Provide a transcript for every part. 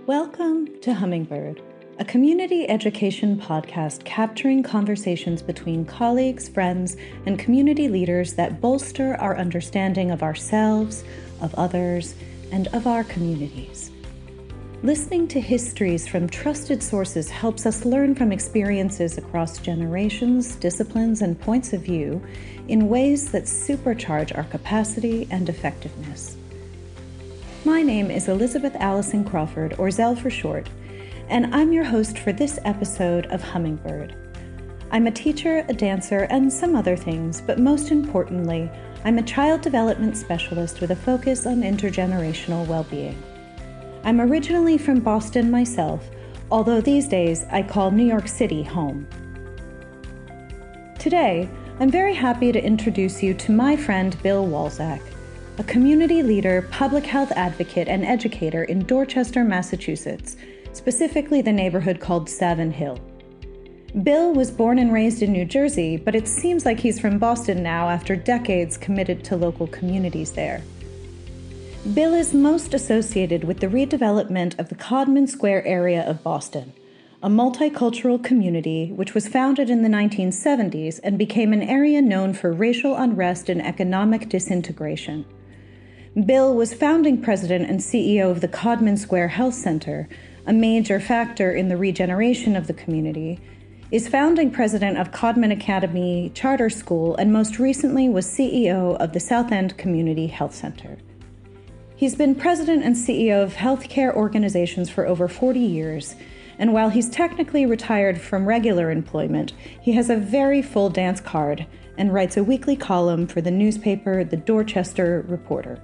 Welcome to Hummingbird, a community education podcast capturing conversations between colleagues, friends, and community leaders that bolster our understanding of ourselves, of others, and of our communities. Listening to histories from trusted sources helps us learn from experiences across generations, disciplines, and points of view in ways that supercharge our capacity and effectiveness. My name is Elizabeth Allyson Crawford, or Zelle for short, and I'm your host for this episode of Hummingbird. I'm a teacher, a dancer, and some other things, but most importantly, I'm a child development specialist with a focus on intergenerational well-being. I'm originally from Boston myself, although these days I call New York City home. Today, I'm very happy to introduce you to my friend Bill Walczak, a community leader, public health advocate, and educator in Dorchester, Massachusetts, specifically the neighborhood called Savin Hill. Bill was born and raised in New Jersey, but it seems like he's from Boston now after decades committed to local communities there. Bill is most associated with the redevelopment of the Codman Square area of Boston, a multicultural community which was founded in the 1970s and became an area known for racial unrest and economic disintegration. Bill was founding president and CEO of the Codman Square Health Center, a major factor in the regeneration of the community, is founding president of Codman Academy Charter School, and most recently was CEO of the South End Community Health Center. He's been president and CEO of healthcare organizations for over 40 years, and while he's technically retired from regular employment, he has a very full dance card and writes a weekly column for the newspaper, the Dorchester Reporter.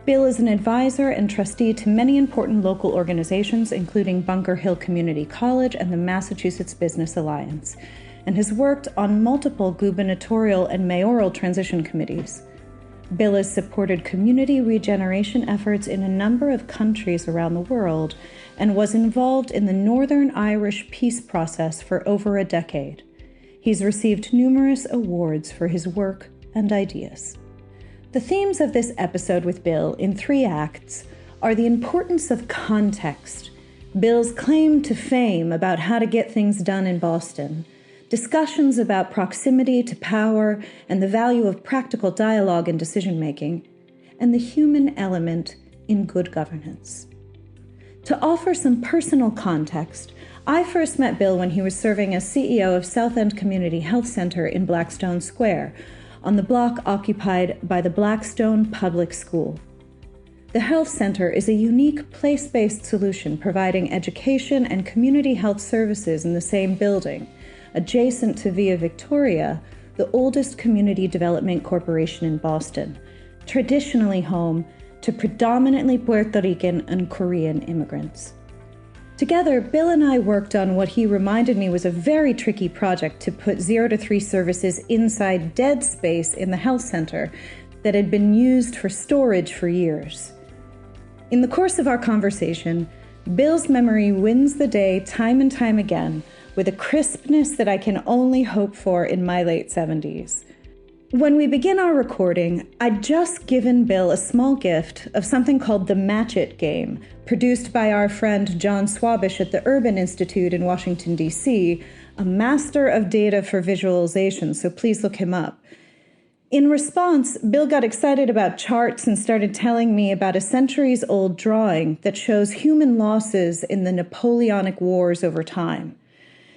Bill is an advisor and trustee to many important local organizations, including Bunker Hill Community College and the Massachusetts Business Alliance, and has worked on multiple gubernatorial and mayoral transition committees. Bill has supported community regeneration efforts in a number of countries around the world and was involved in the Northern Irish peace process for over a decade. He's received numerous awards for his work and ideas. The themes of this episode with Bill in 3 acts are the importance of context, Bill's claim to fame about how to get things done in Boston, discussions about proximity to power and the value of practical dialogue and decision-making, and the human element in good governance. To offer some personal context, I first met Bill when he was serving as CEO of South End Community Health Center in Blackstone Square, on the block occupied by the Blackstone Public School. The health center is a unique place-based solution providing education and community health services in the same building, adjacent to Via Victoria, the oldest community development corporation in Boston, traditionally home to predominantly Puerto Rican and Korean immigrants. Together, Bill and I worked on what he reminded me was a very tricky project to put 0 to 3 services inside dead space in the health center that had been used for storage for years. In the course of our conversation, Bill's memory wins the day time and time again, with a crispness that I can only hope for in my late 70s. When we begin our recording, I'd just given Bill a small gift of something called the Match It game, produced by our friend John Swabish at the Urban Institute in Washington, D.C., a master of data for visualization, so please look him up. In response, Bill got excited about charts and started telling me about a centuries-old drawing that shows human losses in the Napoleonic Wars over time.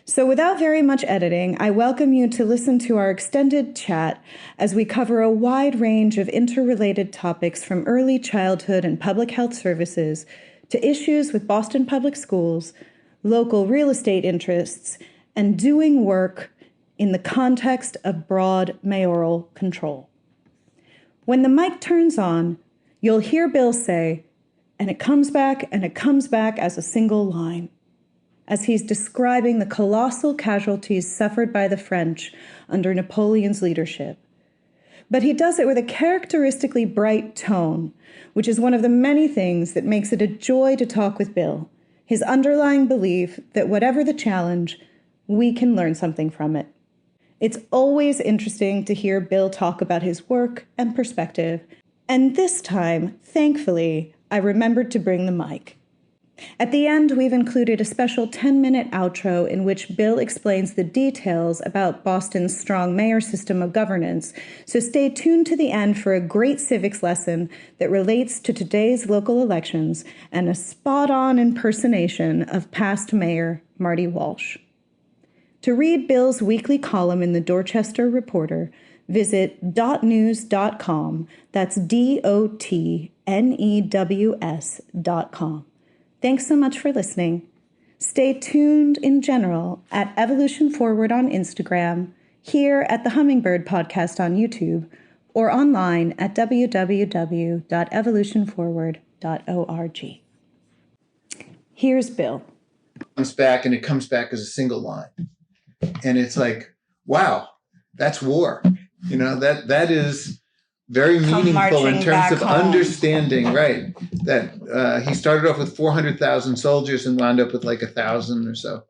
So without very much editing, I welcome you to listen to our extended chat as we cover a wide range of interrelated topics from early childhood and public health services to issues with Boston Public Schools, local real estate interests, and doing work in the context of broad mayoral control. When the mic turns on, you'll hear Bill say, and it comes back as a single line, as he's describing the colossal casualties suffered by the French under Napoleon's leadership. But he does it with a characteristically bright tone, which is one of the many things that makes it a joy to talk with Bill, his underlying belief that whatever the challenge, we can learn something from it. It's always interesting to hear Bill talk about his work and perspective, and this time, thankfully, I remembered to bring the mic. At the end, we've included a special 10-minute outro in which Bill explains the details about Boston's strong mayor system of governance, so stay tuned to the end for a great civics lesson that relates to today's local elections and a spot-on impersonation of past mayor Marty Walsh. To read Bill's weekly column in the Dorchester Reporter, visit .news.com, that's DOTNEWS.com. Thanks so much for listening. Stay tuned in general at Evolution Forward on Instagram, here at the Hummingbird podcast on YouTube, or online at www.evolutionforward.org. Here's Bill. Comes back, and it comes back as a single line. And it's like, wow, that's war. You know, that is very meaningful in terms of understanding, right? That he started off with 400,000 soldiers and wound up with like 1,000 or so.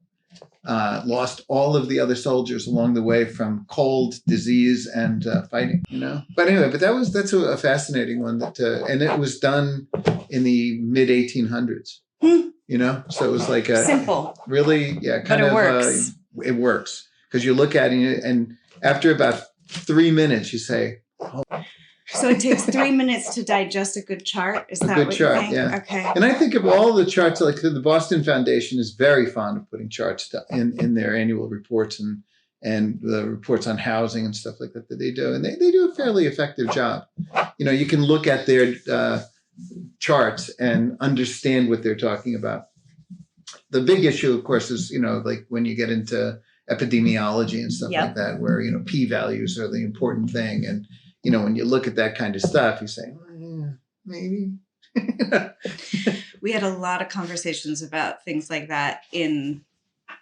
Lost all of the other soldiers along the way from cold, disease, and fighting. You know, but anyway, that's a fascinating one. And it was done in the mid 1800s. You know, so it was like a simple, really, kind of. Works. It works because you look at it, and after about 3 minutes, you say, "Oh." So it takes 3 minutes to digest a good chart? Is that good what chart, you think? yeah. Okay. And I think of all the charts, like the Boston Foundation is very fond of putting charts in their annual reports and the reports on housing and stuff like that they do. And they do a fairly effective job. You know, you can look at their charts and understand what they're talking about. The big issue, of course, is, you know, like when you get into epidemiology and stuff like that, where, you know, p-values are the important thing. And, you know, when you look at that kind of stuff, you say, maybe. We had a lot of conversations about things like that in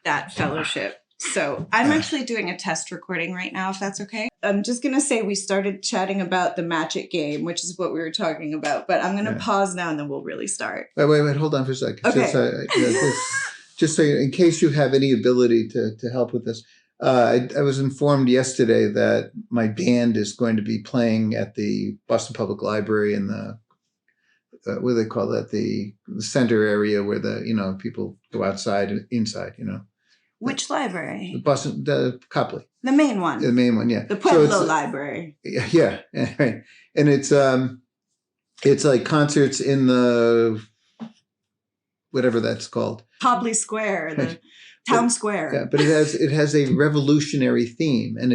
that fellowship. So I'm actually doing a test recording right now, if that's okay. I'm just going to say we started chatting about the match it game, which is what we were talking about. But I'm going to pause now and then we'll really start. Wait. Hold on for a second. Okay. Just so in case you have any ability to help with this. I was informed yesterday that my band is going to be playing at the Boston Public Library in the what do they call that? The center area where people go outside and inside. You know, which library? The Copley. The main one. The main one, yeah. The Pueblo Library. Yeah, right. And it's like concerts in the whatever that's called. Copley Square, the town square. Yeah, but it has a revolutionary theme, and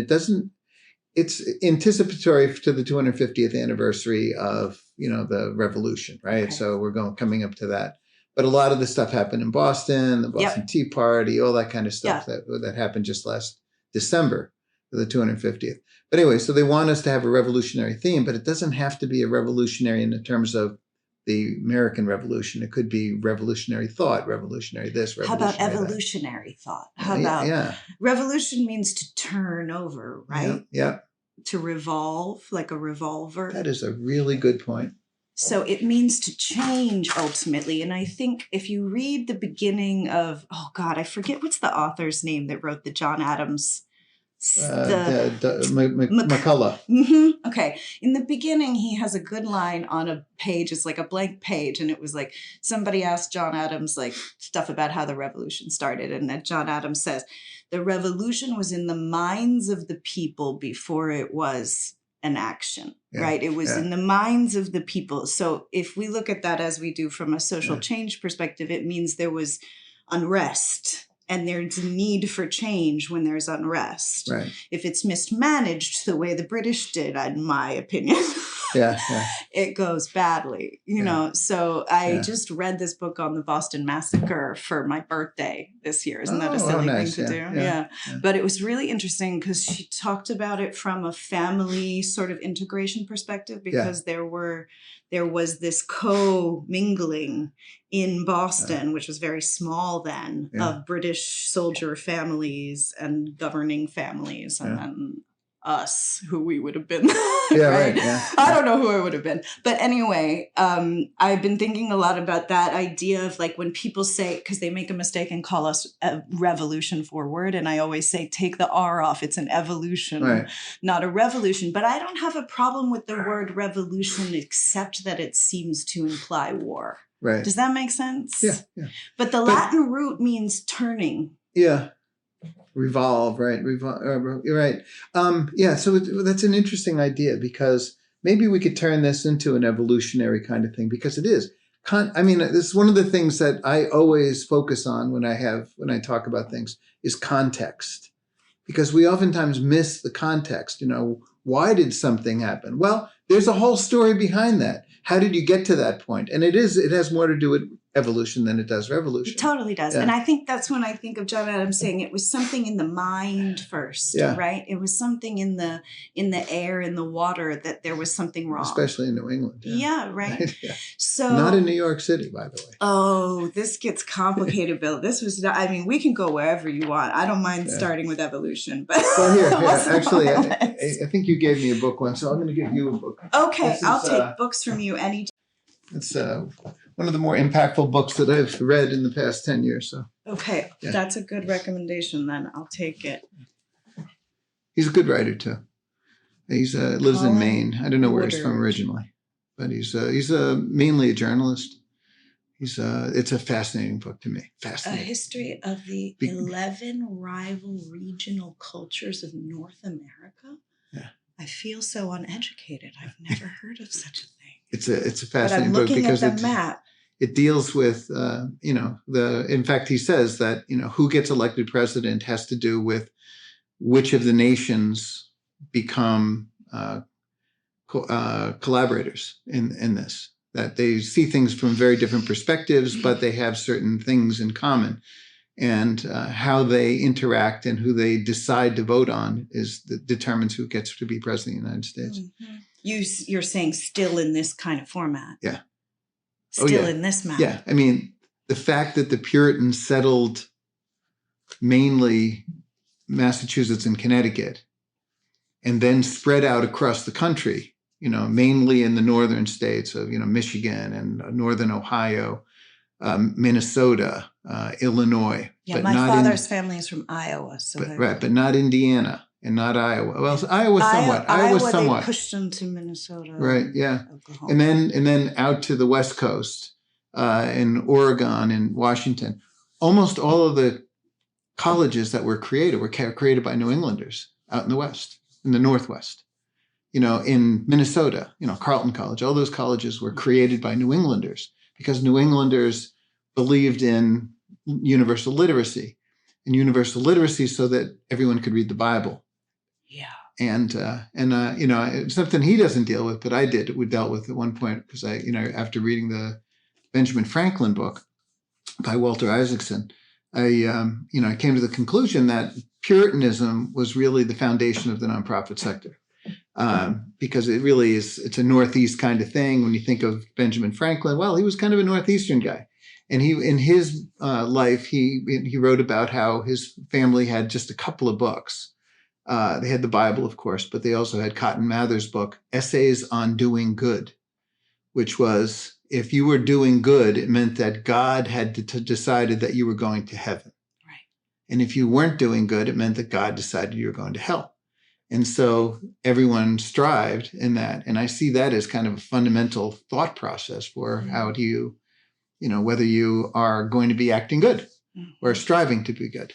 it's anticipatory to the 250th anniversary of, you know, the revolution, right? Okay. So we're coming up to that. But a lot of the stuff happened in Boston, the Boston Tea Party, all that kind of stuff that happened just last December for the 250th. But anyway, so they want us to have a revolutionary theme, but it doesn't have to be a revolutionary in the terms of the American Revolution. It could be revolutionary thought, revolutionary this, revolutionary How about evolutionary thought? How about revolution means to turn over, right? Yeah. To revolve, like a revolver. That is a really good point. So it means to change ultimately. And I think if you read the beginning of, I forget what's the author's name that wrote the John Adams. McCullough. Mm-hmm. Okay. In the beginning, he has a good line on a page. It's like a blank page. And it was like somebody asked John Adams like stuff about how the revolution started. And then John Adams says, the revolution was in the minds of the people before it was an action, right? It was in the minds of the people. So if we look at that as we do from a social change perspective, it means there was unrest. And there's a need for change when there's unrest. Right. If it's mismanaged the way the British did, in my opinion, it goes badly, you know. So I just read this book on the Boston Massacre for my birthday this year. Isn't that a silly thing to do? Yeah. But it was really interesting because she talked about it from a family sort of integration perspective because there was this co-mingling in Boston, which was very small then, of British soldier families and governing families and then us who we would have been. Yeah, right. Yeah. I don't know who I would have been. But anyway, I've been thinking a lot about that idea of like when people say, because they make a mistake and call us a revolution forward. And I always say, take the R off. It's an evolution, not a revolution. But I don't have a problem with the word revolution, except that it seems to imply war. Right. Does that make sense? Yeah. But the Latin root means turning. Yeah. Revolve, right? You're right. So that's an interesting idea, because maybe we could turn this into an evolutionary kind of thing, because it is. This is one of the things that I always focus on when I talk about things is context, because we oftentimes miss the context. Why did something happen? Well, there's a whole story behind that. How did you get to that point? And it has more to do with evolution than it does revolution. It totally does. Yeah. And I think that's when I think of John Adams saying it was something in the mind first, right? It was something in the air, in the water, that there was something wrong. Especially in New England. Yeah, right. So not in New York City, by the way. Oh, this gets complicated, Bill. This was not, we can go wherever you want. I don't mind starting with evolution. But well, here actually, I think you gave me a book once, so I'm going to give you a book. Okay, I'll take books from you any time. It's one of the more impactful books that I've read in the past 10 years. So okay, that's a good recommendation. Then I'll take it. He's a good writer too. He's lives in Maine. I don't know where he's from originally, but he's mainly a journalist. It's a fascinating book to me. Fascinating. A history of the 11 rival regional cultures of North America. Yeah. I feel so uneducated. I've never heard of such a thing. It's a fascinating book because at the map. It deals with in fact he says that who gets elected president has to do with which of the nations become collaborators in this, that they see things from very different perspectives, but they have certain things in common. And how they interact and who they decide to vote on determines who gets to be president of the United States. Mm-hmm. You're saying still in this kind of format. Yeah. Still in this map. Yeah. The fact that the Puritans settled mainly Massachusetts and Connecticut and then spread out across the country, mainly in the northern states of, Michigan and northern Ohio, Minnesota, Illinois. Yeah, my father's family is from Iowa. But not Indiana and not Iowa. Well, Iowa somewhat. Iowa somewhat. They pushed them to Minnesota. Right, yeah. Oklahoma. And then out to the West Coast, in Oregon and Washington. Almost all of the colleges that were created by New Englanders out in the West, in the Northwest. In Minnesota, Carleton College, all those colleges were created by New Englanders because New Englanders believed in universal literacy so that everyone could read the Bible. Yeah. And it's something he doesn't deal with, but we dealt with at one point because after reading the Benjamin Franklin book by Walter Isaacson, I came to the conclusion that Puritanism was really the foundation of the nonprofit sector. Because it really is, it's a Northeast kind of thing. When you think of Benjamin Franklin, well, he was kind of a Northeastern guy. And in his life, he wrote about how his family had just a couple of books. They had the Bible, of course, but they also had Cotton Mather's book, Essays on Doing Good, which was, if you were doing good, it meant that God had decided that you were going to heaven. Right. And if you weren't doing good, it meant that God decided you were going to hell. And so everyone strived in that. And I see that as kind of a fundamental thought process for how do you, whether you are going to be acting good or striving to be good.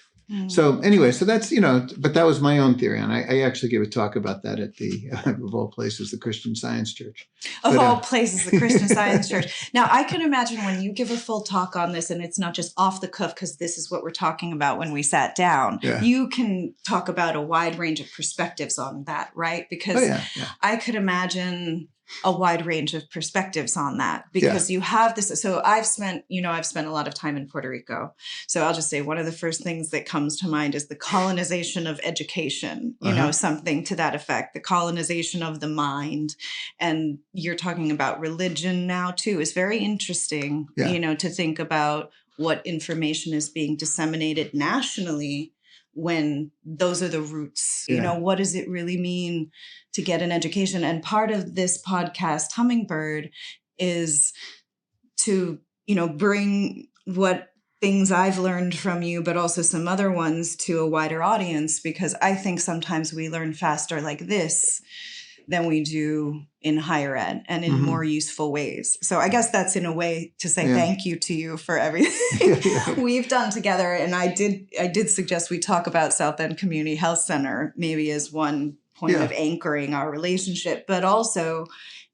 So anyway, so that's, but that was my own theory. And I actually gave a talk about that at the, of all places, the Christian Science Church. Of all places, the Christian Science Church. Now, I can imagine when you give a full talk on this, and it's not just off the cuff, because this is what we're talking about when we sat down, you can talk about a wide range of perspectives on that, right? Because I could imagine a wide range of perspectives on that because you have this. So I've spent a lot of time in Puerto Rico. So I'll just say one of the first things that comes to mind is the colonization of education, something to that effect, the colonization of the mind. And you're talking about religion now too. It's very interesting, to think about what information is being disseminated nationally when those are the roots. You know, what does it really mean to get an education? And part of this podcast, Hummingbird, is to, you know, bring what things I've learned from you, but also some other ones to a wider audience, because I think sometimes we learn faster like this than we do in higher ed and in more useful ways. So I guess that's in a way to say thank you to you for everything we've done together. And I did suggest we talk about South End Community Health Center maybe as one point of anchoring our relationship, but also,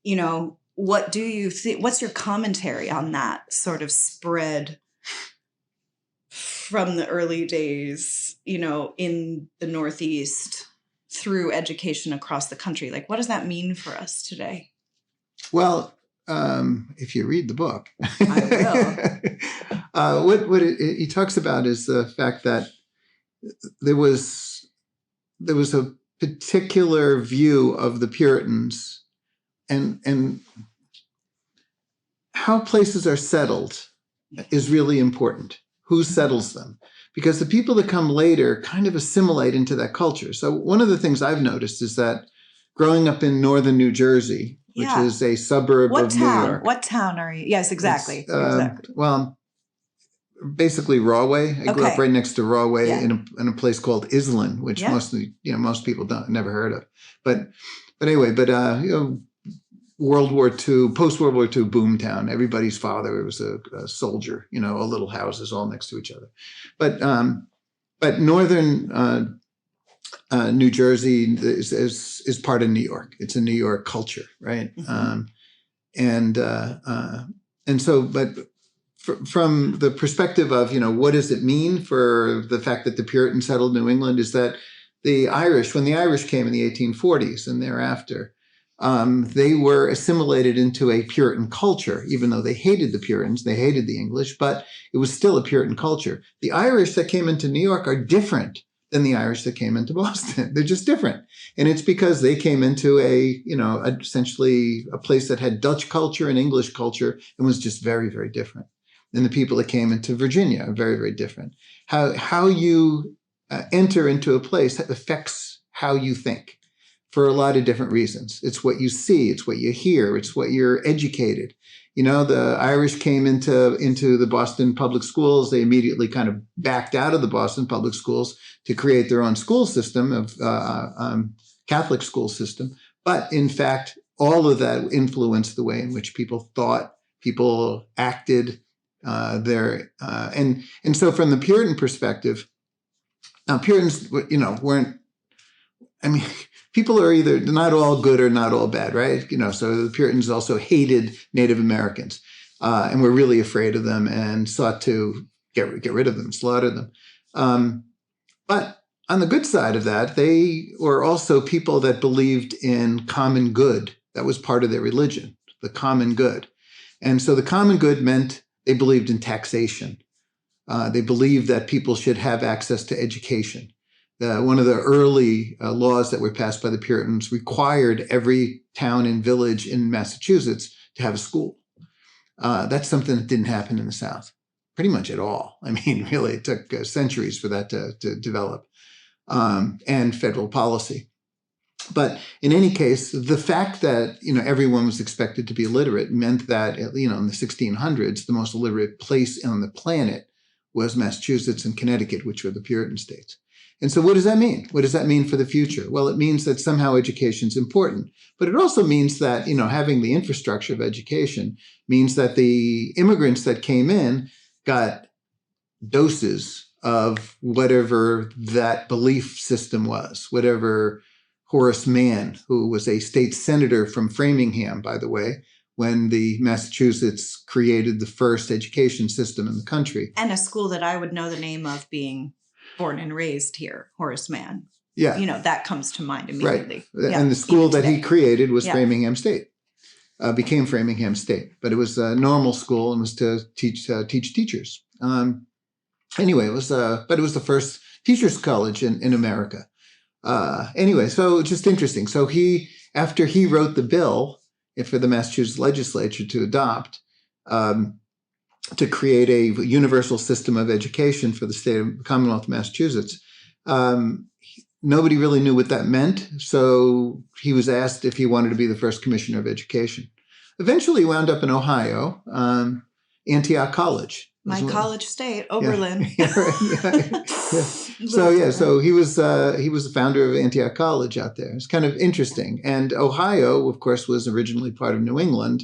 you know, what do you think, what's your commentary on that sort of spread from the early days, you know, in the Northeast through education across the country? Like, what does that mean for us today? Well, if you read the book, I will. What he talks about is the fact that there was a particular view of the Puritans and how places are settled is really important. Who settles them? Because the people that come later kind of assimilate into that culture. So one of the things I've noticed is that growing up in northern New Jersey, which is a suburb of New York. What town are you? Yes, exactly. Exactly. Well, basically Rahway. I grew up right next to Rahway in a place called Island, which most people never heard of. But anyway, you know, World War II, post-World War II boomtown. Everybody's father was a soldier, you know, all little houses all next to each other. But northern New Jersey is part of New York. It's a New York culture, right? And so, but from the perspective of, you know, what does it mean for the fact that the Puritans settled New England is that the Irish, when the Irish came in the 1840s and thereafter, they were assimilated into a Puritan culture, even though they hated the Puritans, they hated the English, but it was still a Puritan culture. The Irish that came into New York are different than the Irish that came into Boston. They're just different. And it's because they came into essentially a place that had Dutch culture and English culture and was just very, very different. And the people that came into Virginia are very, very different. How you enter into a place affects how you think. For a lot of different reasons. It's what you see, it's what you hear, it's what you're educated. You know, the Irish came into the Boston public schools. They immediately kind of backed out of the Boston public schools to create their own school system of Catholic school system. But in fact, all of that influenced the way in which people thought, people acted. And so from the Puritan perspective, now Puritans, you know, weren't. I mean, people are either not all good or not all bad, right? You know, so the Puritans also hated Native Americans and were really afraid of them and sought to get rid of them, slaughter them. But on the good side of that, they were also people that believed in common good. That was part of their religion, the common good. And so the common good meant they believed in taxation. They believed that people should have access to education. One of the early laws that were passed by the Puritans required every town and village in Massachusetts to have a school. That's something that didn't happen in the South, pretty much at all. I mean, really, it took centuries for that to develop, and federal policy. But in any case, the fact that, you know, everyone was expected to be illiterate meant that, you know, in the 1600s, the most illiterate place on the planet was Massachusetts and Connecticut, which were the Puritan states. And so what does that mean? What does that mean for the future? Well, it means that somehow education is important, but it also means that, you know, having the infrastructure of education means that the immigrants that came in got doses of whatever that belief system was, whatever Horace Mann, who was a state senator from Framingham, by the way, when the Massachusetts created the first education system in the country. And a school that I would know the name of being born and raised here, Horace Mann. Yeah. You know, that comes to mind immediately. Right. Yeah, and the school that he created was Framingham State, became Framingham State. But it was a normal school and was to teach teachers. Anyway, it was the first teachers' college in America. Anyway, so just interesting. So after he wrote the bill for the Massachusetts legislature to adopt, to create a universal system of education for the state of Commonwealth of Massachusetts, Nobody really knew what that meant. So he was asked if he wanted to be the first commissioner of education. Eventually he wound up in Ohio, Antioch College. My college state, Oberlin. So he was the founder of Antioch College out there. It's kind of interesting. And Ohio, of course, was originally part of New England,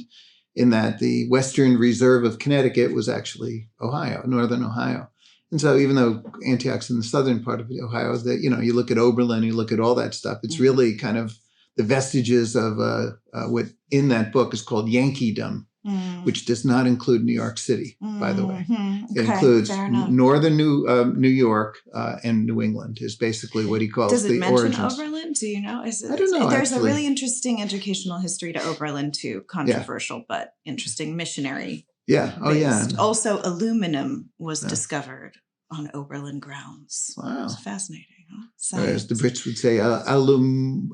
in that the Western Reserve of Connecticut was actually Ohio, Northern Ohio. And so even though Antioch's in the southern part of Ohio, you look at Oberlin, you look at all that stuff, it's really kind of the vestiges of what in that book is called Yankeedom, which does not include New York City, by the way. It includes northern New York and New England is basically what he calls the origins. Does it mention Oberlin? Do you know? I don't know. There's a really interesting educational history to Oberlin too. Controversial, but interesting missionary. Yeah. Oh, yeah. Also, aluminum was discovered on Oberlin grounds. Wow. It's fascinating. Huh? As the Brits would say, aluminium.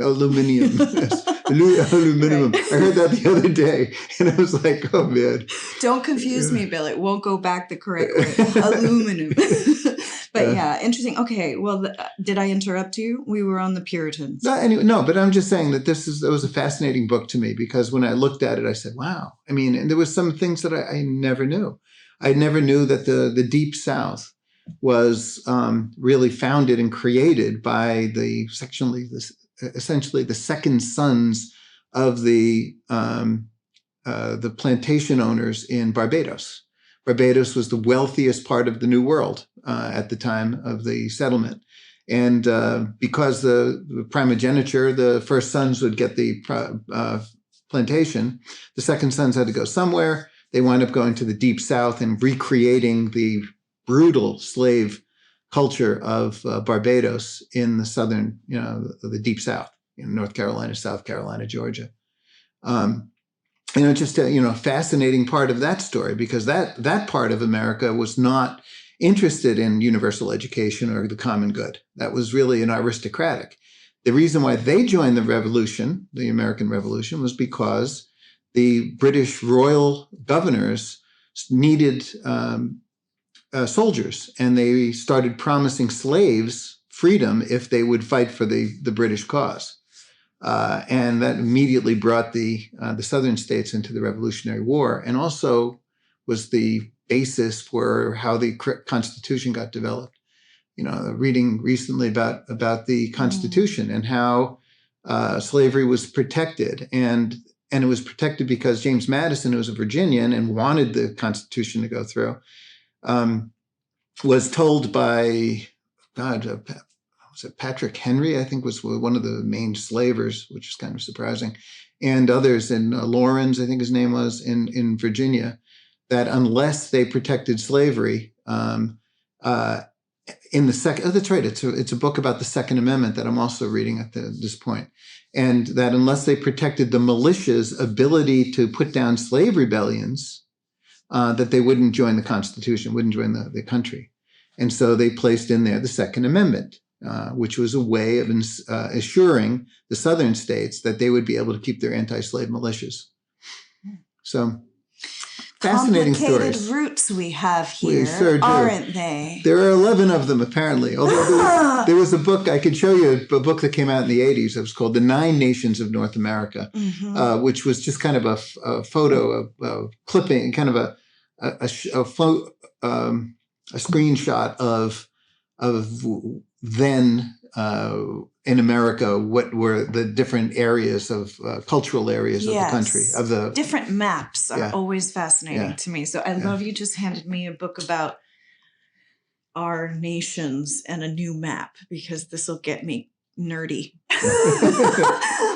Aluminium. Yes. Aluminum. Right. I heard that the other day, and I was like, oh, man. Don't confuse me, Bill. It won't go back the correct way. Aluminum. But yeah, interesting. Okay, well, did I interrupt you? We were on the Puritans. No, but I'm just saying that it was a fascinating book to me, because when I looked at it, I said, wow. I mean, and there was some things that I never knew. I never knew that the Deep South was really founded and created by essentially the second sons of the plantation owners in Barbados. Barbados was the wealthiest part of the New World at the time of the settlement. And because the primogeniture, the first sons would get the plantation, the second sons had to go somewhere. They wound up going to the Deep South and recreating the brutal slave culture of Barbados in the southern, the Deep South, North Carolina, South Carolina, Georgia. Just a fascinating part of that story, because that part of America was not interested in universal education or the common good. That was really an aristocratic. The reason why they joined the revolution, the American Revolution, was because the British royal governors needed soldiers, and they started promising slaves freedom if they would fight for the British cause. And that immediately brought the southern states into the Revolutionary War, and also was the basis for how the Constitution got developed. Reading recently about the Constitution and how slavery was protected, and it was protected because James Madison, who was a Virginian and wanted the Constitution to go through, was told by Patrick Henry, I think, was one of the main slavers, which is kind of surprising, and others, and Lawrence, I think his name was, in Virginia, that unless they protected slavery, in the second, that's right, it's a book about the Second Amendment that I'm also reading at this point, and that unless they protected the militia's ability to put down slave rebellions, that they wouldn't join the Constitution, wouldn't join the country. And so they placed in there the Second Amendment, which was a way of assuring the southern states that they would be able to keep their anti-slave militias. So fascinating complicated stories. Roots we have here, aren't they? There are 11 of them, apparently. Although there was a book, I could show you a book that came out in the 80s. It was called The 9 Nations of North America, which was just kind of a photo of clipping, kind of a screenshot of then in America, what were the different areas of cultural areas of the country, of the different maps are always fascinating to me. So I love you just handed me a book about our nations and a new map, because this will get me nerdy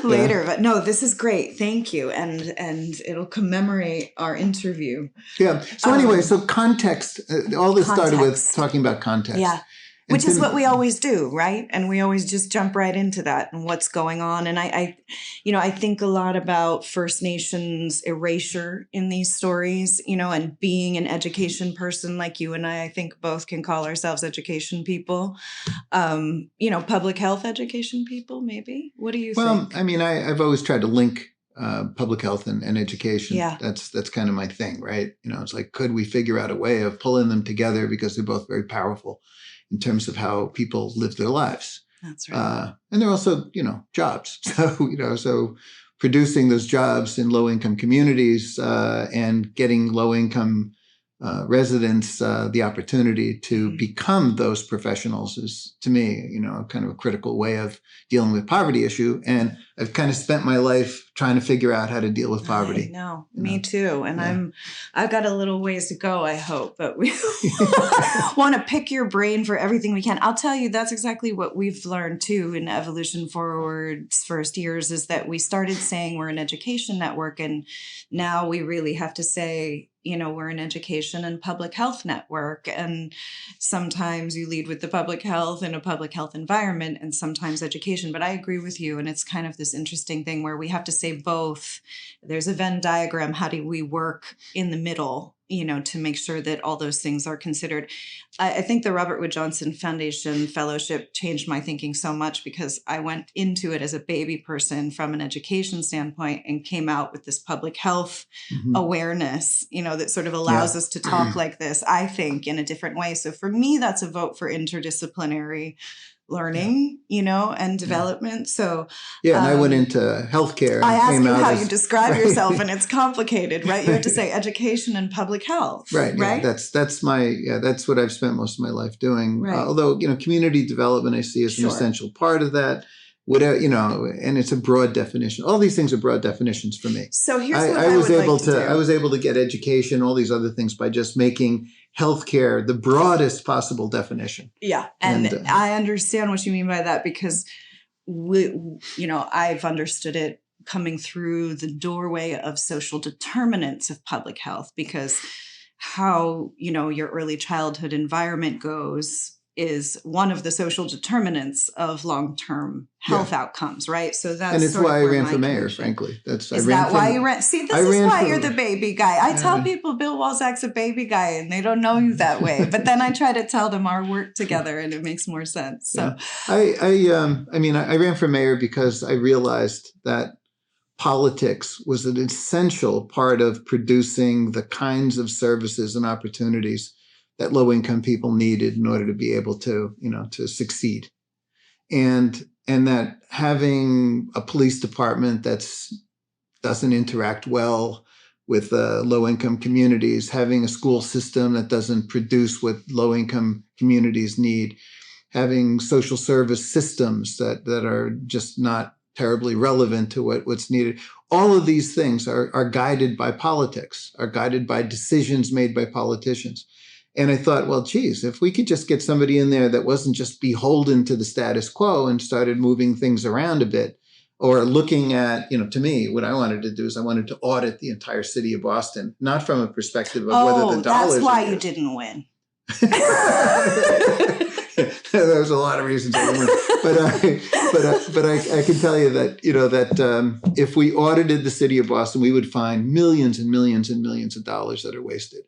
later. But no, this is great. Thank you. And it'll commemorate our interview. Yeah. So anyway, so context, all this started with talking about context. Yeah. Which is what we always do, right? And we always just jump right into that and what's going on. And I think a lot about First Nations erasure in these stories, and being an education person like you and I think both can call ourselves education people, public health education people, maybe. What do you think? Well, I mean, I've always tried to link public health and education. Yeah. That's kind of my thing, right? It's like, could we figure out a way of pulling them together, because they're both very powerful in terms of how people live their lives. That's right. And they're also, jobs. So producing those jobs in low-income communities and getting low-income residents the opportunity to become those professionals is, to me, kind of a critical way of dealing with poverty issue. And I've kind of spent my life trying to figure out how to deal with poverty. No, me too. And I've got a little ways to go, I hope, but we want to pick your brain for everything we can. I'll tell you, that's exactly what we've learned too in Evolution Forward's first years, is that we started saying we're an education network. And now we really have to say, we're an education and public health network. And sometimes you lead with the public health in a public health environment and sometimes education. But I agree with you. And it's kind of this interesting thing where we have to say both. There's a Venn diagram. How do we work in the middle, to make sure that all those things are considered? I think the Robert Wood Johnson Foundation Fellowship changed my thinking so much, because I went into it as a baby person from an education standpoint and came out with this public health awareness, that sort of allows us to talk like this, I think, in a different way. So for me, that's a vote for interdisciplinary learning, and development. So and I went into healthcare. I asked you how you describe yourself, and it's complicated, right? You have to say education and public health, right? Right. Yeah, that's what I've spent most of my life doing. Right. Although community development I see as an essential part of that. Whatever, and it's a broad definition. All these things are broad definitions for me. So here's what I was able to do. I was able to get education, all these other things, by just making healthcare the broadest possible definition. Yeah. And I understand what you mean by that, because I've understood it coming through the doorway of social determinants of public health, because how, your early childhood environment goes is one of the social determinants of long-term health outcomes, right? So that's and it's why I ran for mayor, frankly. Is that why you ran? See, this is why you're the baby guy. I tell people Bill Walczak's a baby guy, and they don't know you that way. But then I try to tell them our work together, and it makes more sense. So I ran for mayor because I realized that politics was an essential part of producing the kinds of services and opportunities that low-income people needed in order to be able to, to succeed. And that having a police department that doesn't interact well with low-income communities, having a school system that doesn't produce what low-income communities need, having social service systems that are just not terribly relevant to what's needed. All of these things are guided by politics, are guided by decisions made by politicians. And I thought, well, geez, if we could just get somebody in there that wasn't just beholden to the status quo and started moving things around a bit, or looking at, to me, what I wanted to do is I wanted to audit the entire city of Boston, not from a perspective of whether the dollars. That's why you didn't win. There was a lot of reasons I didn't win, but I can tell you that that if we audited the city of Boston, we would find millions and millions and millions of dollars that are wasted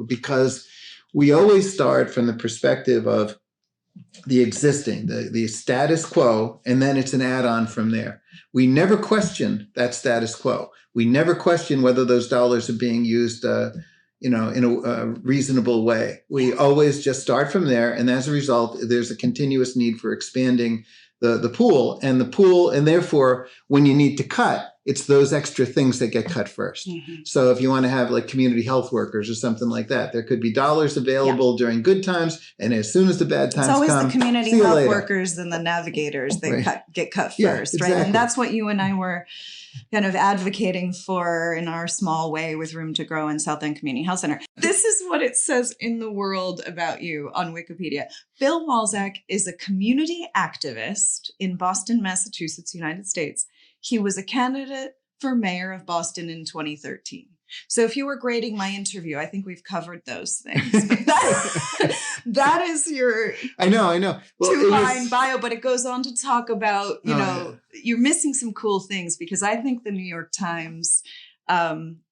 because we always start from the perspective of the existing, the status quo, and then it's an add-on from there. We never question that status quo. We never question whether those dollars are being used in a reasonable way. We always just start from there. And as a result, there's a continuous need for expanding the pool, and therefore when you need to cut, it's those extra things that get cut first. Mm-hmm. So if you want to have like community health workers or something like that, there could be dollars available during good times. And as soon as the bad times come, it's always the community health workers and the navigators that get cut first, right? And that's what you and I were kind of advocating for in our small way with Room to Grow and South End Community Health Center. This is what it says in the world about you on Wikipedia. Bill Walczak is a community activist in Boston, Massachusetts, United States. He was a candidate for mayor of Boston in 2013. So if you were grading my interview, I think we've covered those things. That is your I know. Well, two-line bio, but it goes on to talk about, you're missing some cool things, because I think the New York Times,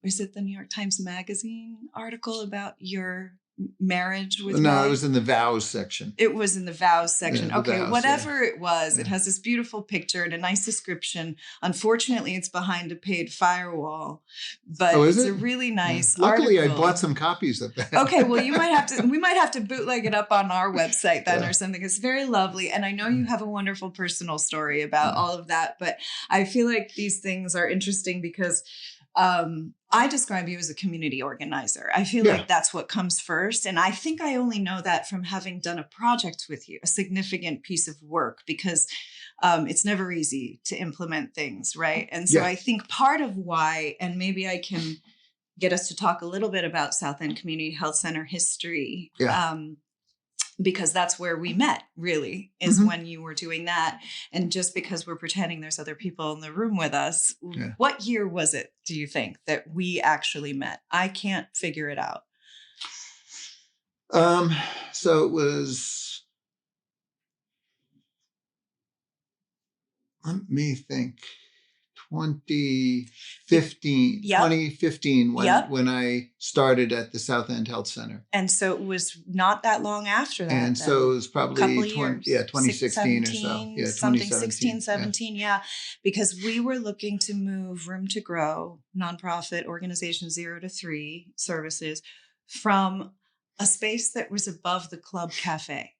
is it the New York Times Magazine article about your marriage with No, May? it was in the vows section. It was in the vows section. Yeah, okay, vows, whatever it was, it has this beautiful picture and a nice description. Unfortunately, it's behind a paid firewall, but it's a really nice Luckily, article. I bought some copies of that. Okay, well, we might have to bootleg it up on our website then or something. It's very lovely. And I know you have a wonderful personal story about all of that, but I feel like these things are interesting because I describe you as a community organizer. I feel like that's what comes first. And I think I only know that from having done a project with you, a significant piece of work, because it's never easy to implement things, right? And so I think part of why, and maybe I can get us to talk a little bit about South End Community Health Center history, because that's where we met, really, is when you were doing that. And just because we're pretending there's other people in the room with us, what year was it, do you think, that we actually met? I can't figure it out. So it was, let me think, 2015 when I started at the South End Health Center. And so it was not that long after that. And so it was probably 2016 or so. Yeah, 16, 17, because we were looking to move Room to Grow, nonprofit organization 0 to 3 services, from a space that was above the Club Cafe.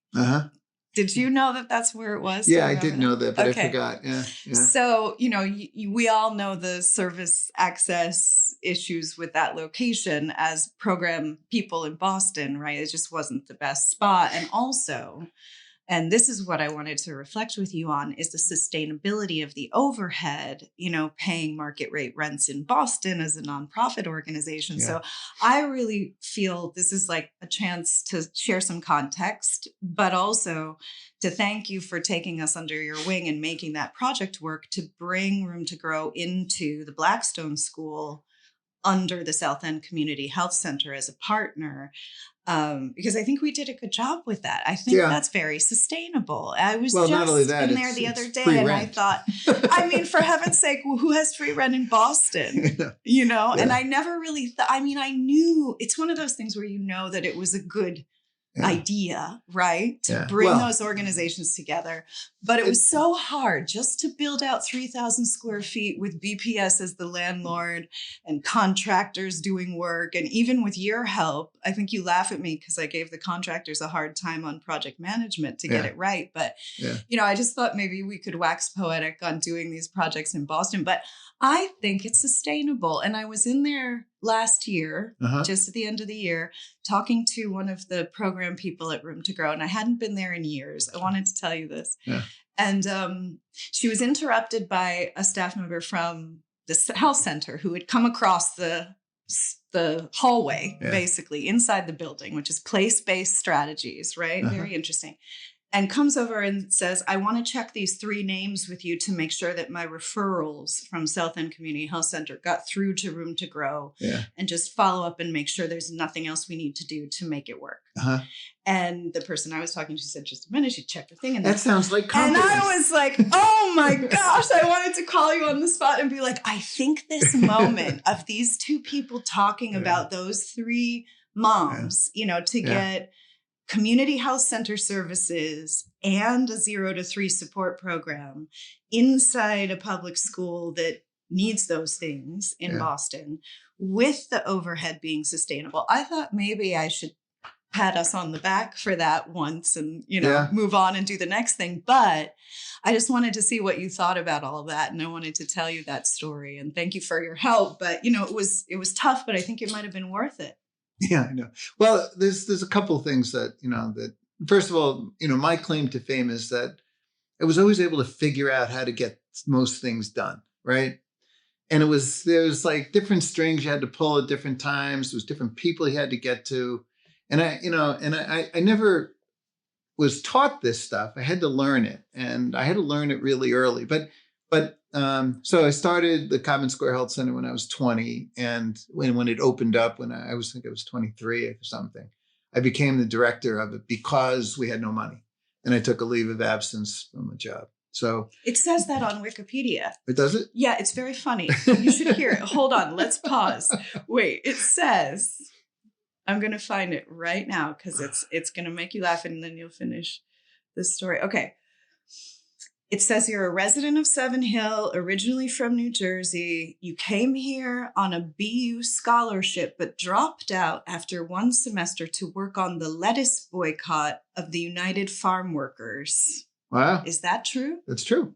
Did you know that that's where it was? Yeah, I did know that, but I forgot. Yeah. So, we all know the service access issues with that location as program people in Boston, right? It just wasn't the best spot. And also, and this is what I wanted to reflect with you on, is the sustainability of the overhead, paying market rate rents in Boston as a nonprofit organization. So I really feel this is like a chance to share some context, but also to thank you for taking us under your wing and making that project work to bring Room to Grow into the Blackstone School under the South End Community Health Center as a partner. Because I think we did a good job with that. I think that's very sustainable. I was just not only that, in there the other day and I thought, for heaven's sake, who has free rent in Boston? And I never really I knew it's one of those things where that it was a good idea, right? To bring those organizations together. But it was so hard just to build out 3,000 square feet with BPS as the landlord and contractors doing work. And even with your help, I think you laugh at me because I gave the contractors a hard time on project management to get it right. But, I just thought maybe we could wax poetic on doing these projects in Boston. But I think it's sustainable. And I was in there last year, just at the end of the year, talking to one of the program people at Room to Grow. And I hadn't been there in years. I wanted to tell you this. And she was interrupted by a staff member from the health center who had come across the hallway, basically inside the building, which is place-based strategies, right? Very interesting. And comes over and says, I want to check these 3 names with you to make sure that my referrals from South End Community Health Center got through to Room to Grow and just follow up and make sure there's nothing else we need to do to make it work. And the person I was talking to said, just a minute, she checked the thing. And that sounds like competence. And I was like, oh my gosh, I wanted to call you on the spot and be like, I think this moment of these 2 people talking about those 3 moms, to get community health center services and a 0 to 3 support program inside a public school that needs those things in Boston with the overhead being sustainable. I thought maybe I should pat us on the back for that once and, move on and do the next thing. But I just wanted to see what you thought about all of that. And I wanted to tell you that story and thank you for your help. But, it was tough, but I think it might've been worth it. Yeah, I know. Well, there's a couple of things that, that first of all, my claim to fame is that I was always able to figure out how to get most things done. Right. And there's like different strings you had to pull at different times. There was different people you had to get to. And I never was taught this stuff. I had to learn it and I had to learn it really early. So I started the Codman Square Health Center when I was 20. And when it opened up, when I was 23 or something, I became the director of it because we had no money. And I took a leave of absence from a job. So it says that on Wikipedia. It does it? Yeah, it's very funny. You should hear it. Hold on. Let's pause. Wait, it says I'm going to find it right now because it's going to make you laugh and then you'll finish this story. Okay. It says you're a resident of Savin Hill, originally from New Jersey. You came here on a BU scholarship, but dropped out after one semester to work on the lettuce boycott of the United Farm Workers. Wow. Is that true? That's true.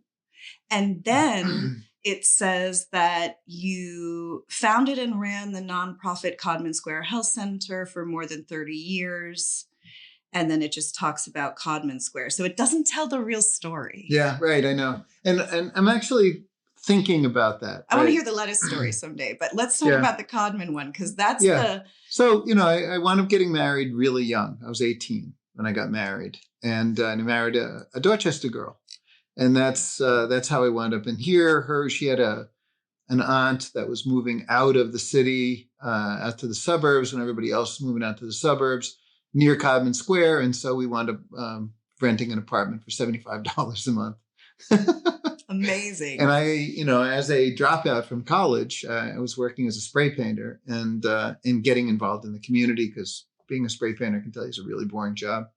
And then it says that you founded and ran the nonprofit Codman Square Health Center for more than 30 years. And then it just talks about Codman Square. So it doesn't tell the real story. Yeah, right. I know. And I'm actually thinking about that. I want to hear the lettuce story someday, but let's talk about the Codman one because that's the... So, I wound up getting married really young. I was 18 when I got married. And I married a Dorchester girl. And that's how I wound up in here. She had an aunt that was moving out of the city, out to the suburbs, when everybody else was moving out to the suburbs, near Codman Square. And so we wound up renting an apartment for $75 a month. Amazing. And as a dropout from college, I was working as a spray painter and getting involved in the community because being a spray painter, I can tell you, is a really boring job.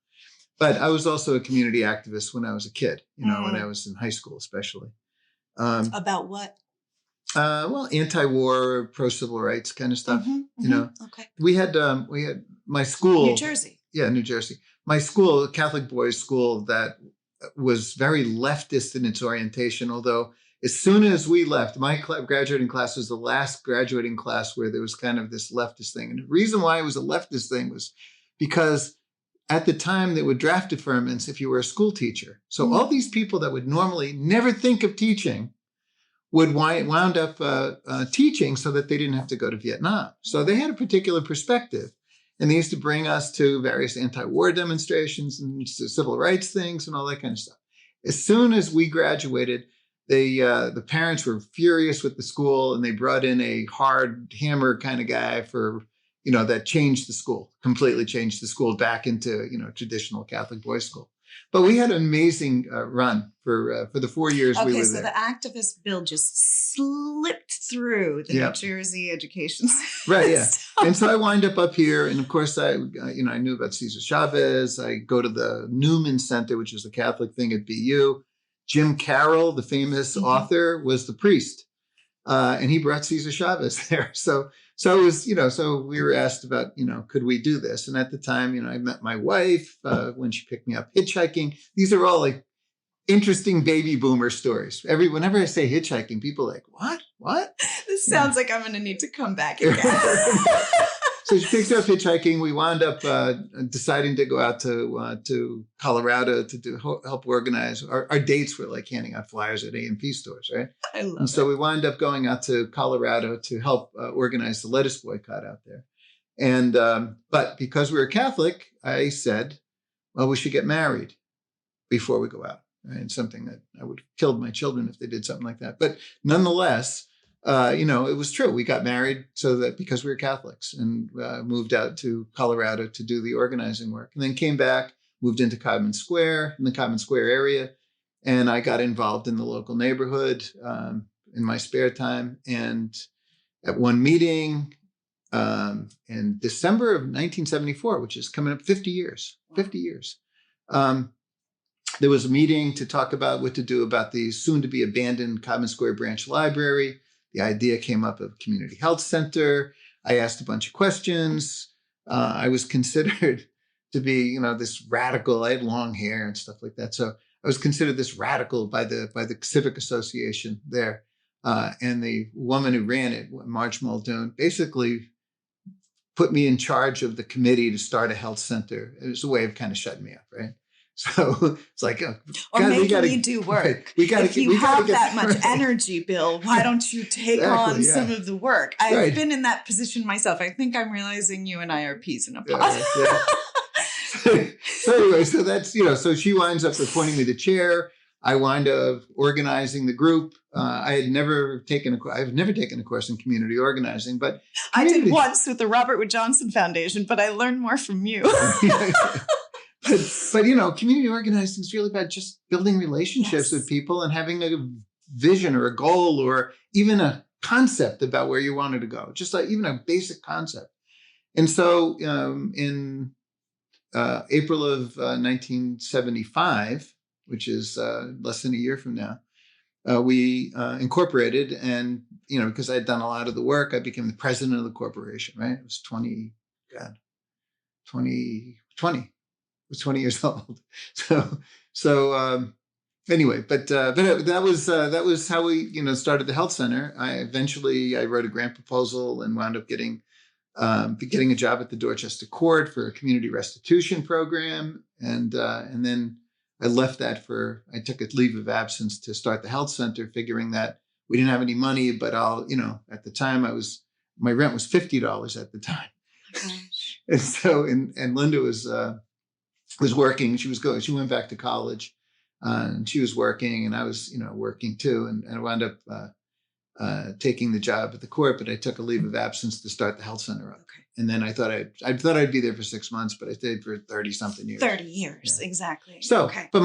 But I was also a community activist when I was a kid, when I was in high school, especially. About what? Anti-war, pro-civil rights kind of stuff. Okay. We had my school, New Jersey. Yeah, New Jersey. My school, a Catholic boys' school, that was very leftist in its orientation. Although, as soon as we left, my graduating class was the last graduating class where there was kind of this leftist thing. And the reason why it was a leftist thing was because at the time they would draft deferments if you were a school teacher. So all these people that would normally never think of teaching would wound up teaching so that they didn't have to go to Vietnam. So they had a particular perspective. And they used to bring us to various anti-war demonstrations and civil rights things and all that kind of stuff. As soon as we graduated, the parents were furious with the school, and they brought in a hard hammer kind of guy that changed the school, completely changed the school back into, traditional Catholic boys' school. But we had an amazing run for the 4 years we were there. Okay, so the activist bill just slipped through the New Jersey education system. Right, yeah. And so I wind up here, and of course I knew about Cesar Chavez. I go to the Newman Center, which is the Catholic thing at BU. Jim Carroll, the famous author, was the priest, and he brought Cesar Chavez there. So it was, so we were asked about, could we do this? And at the time, I met my wife when she picked me up hitchhiking. These are all like interesting baby boomer stories. Whenever I say hitchhiking, people are like, what? This sounds like I'm going to need to come back again. So she picked up hitchhiking. We wound up deciding to go out to Colorado to help organize. Our dates were like handing out flyers at A&P stores, right? I love it. So we wound up going out to Colorado to help organize the lettuce boycott out there. And but because we were Catholic, I said, well, we should get married before we go out. Right? And something that I would have killed my children if they did something like that. But nonetheless, it was true. We got married because we were Catholics, and moved out to Colorado to do the organizing work, and then came back, moved into Codman Square, in the Codman Square area. And I got involved in the local neighborhood in my spare time. And at one meeting in December of 1974, which is coming up 50 years, there was a meeting to talk about what to do about the soon-to-be abandoned Codman Square branch library. The idea came up of a community health center. I asked a bunch of questions. I was considered to be, this radical. I had long hair and stuff like that. So I was considered this radical by the Civic Association there. And the woman who ran it, Marge Muldoon, basically put me in charge of the committee to start a health center. It was a way of kind of shutting me up, right? So it's like, or making me do work. Right. If you have that much energy, Bill, why don't you take on some of the work? I've been in that position myself. I think I'm realizing you and I are peas in a pod. So anyway, so that's, so she winds up appointing me the chair. I wind up organizing the group. I've never taken a course in community organizing, but I did once with the Robert Wood Johnson Foundation, but I learned more from you. But community organizing is really about just building relationships with people and having a vision or a goal or even a concept about where you wanted to go, just like even a basic concept. And so in April of 1975, which is less than a year from now, we incorporated, and because I had done a lot of the work, I became the president of the corporation. Right, it was 20 was 20 years old. So anyway, but that was how we started the health center. I wrote a grant proposal and wound up getting a job at the Dorchester Court for a community restitution program, and then I left that I took a leave of absence to start the health center, figuring that we didn't have any money, but at the time my rent was $50 at the time. Gosh. And so, and Linda was working. She went back to college, and she was working, and I was, working too. And I wound up taking the job at the court, but I took a leave of absence to start the health center up. Okay. And then I thought I'd be there for 6 months, but I stayed for 30 something years. 30 years, yeah. Exactly. So, okay. But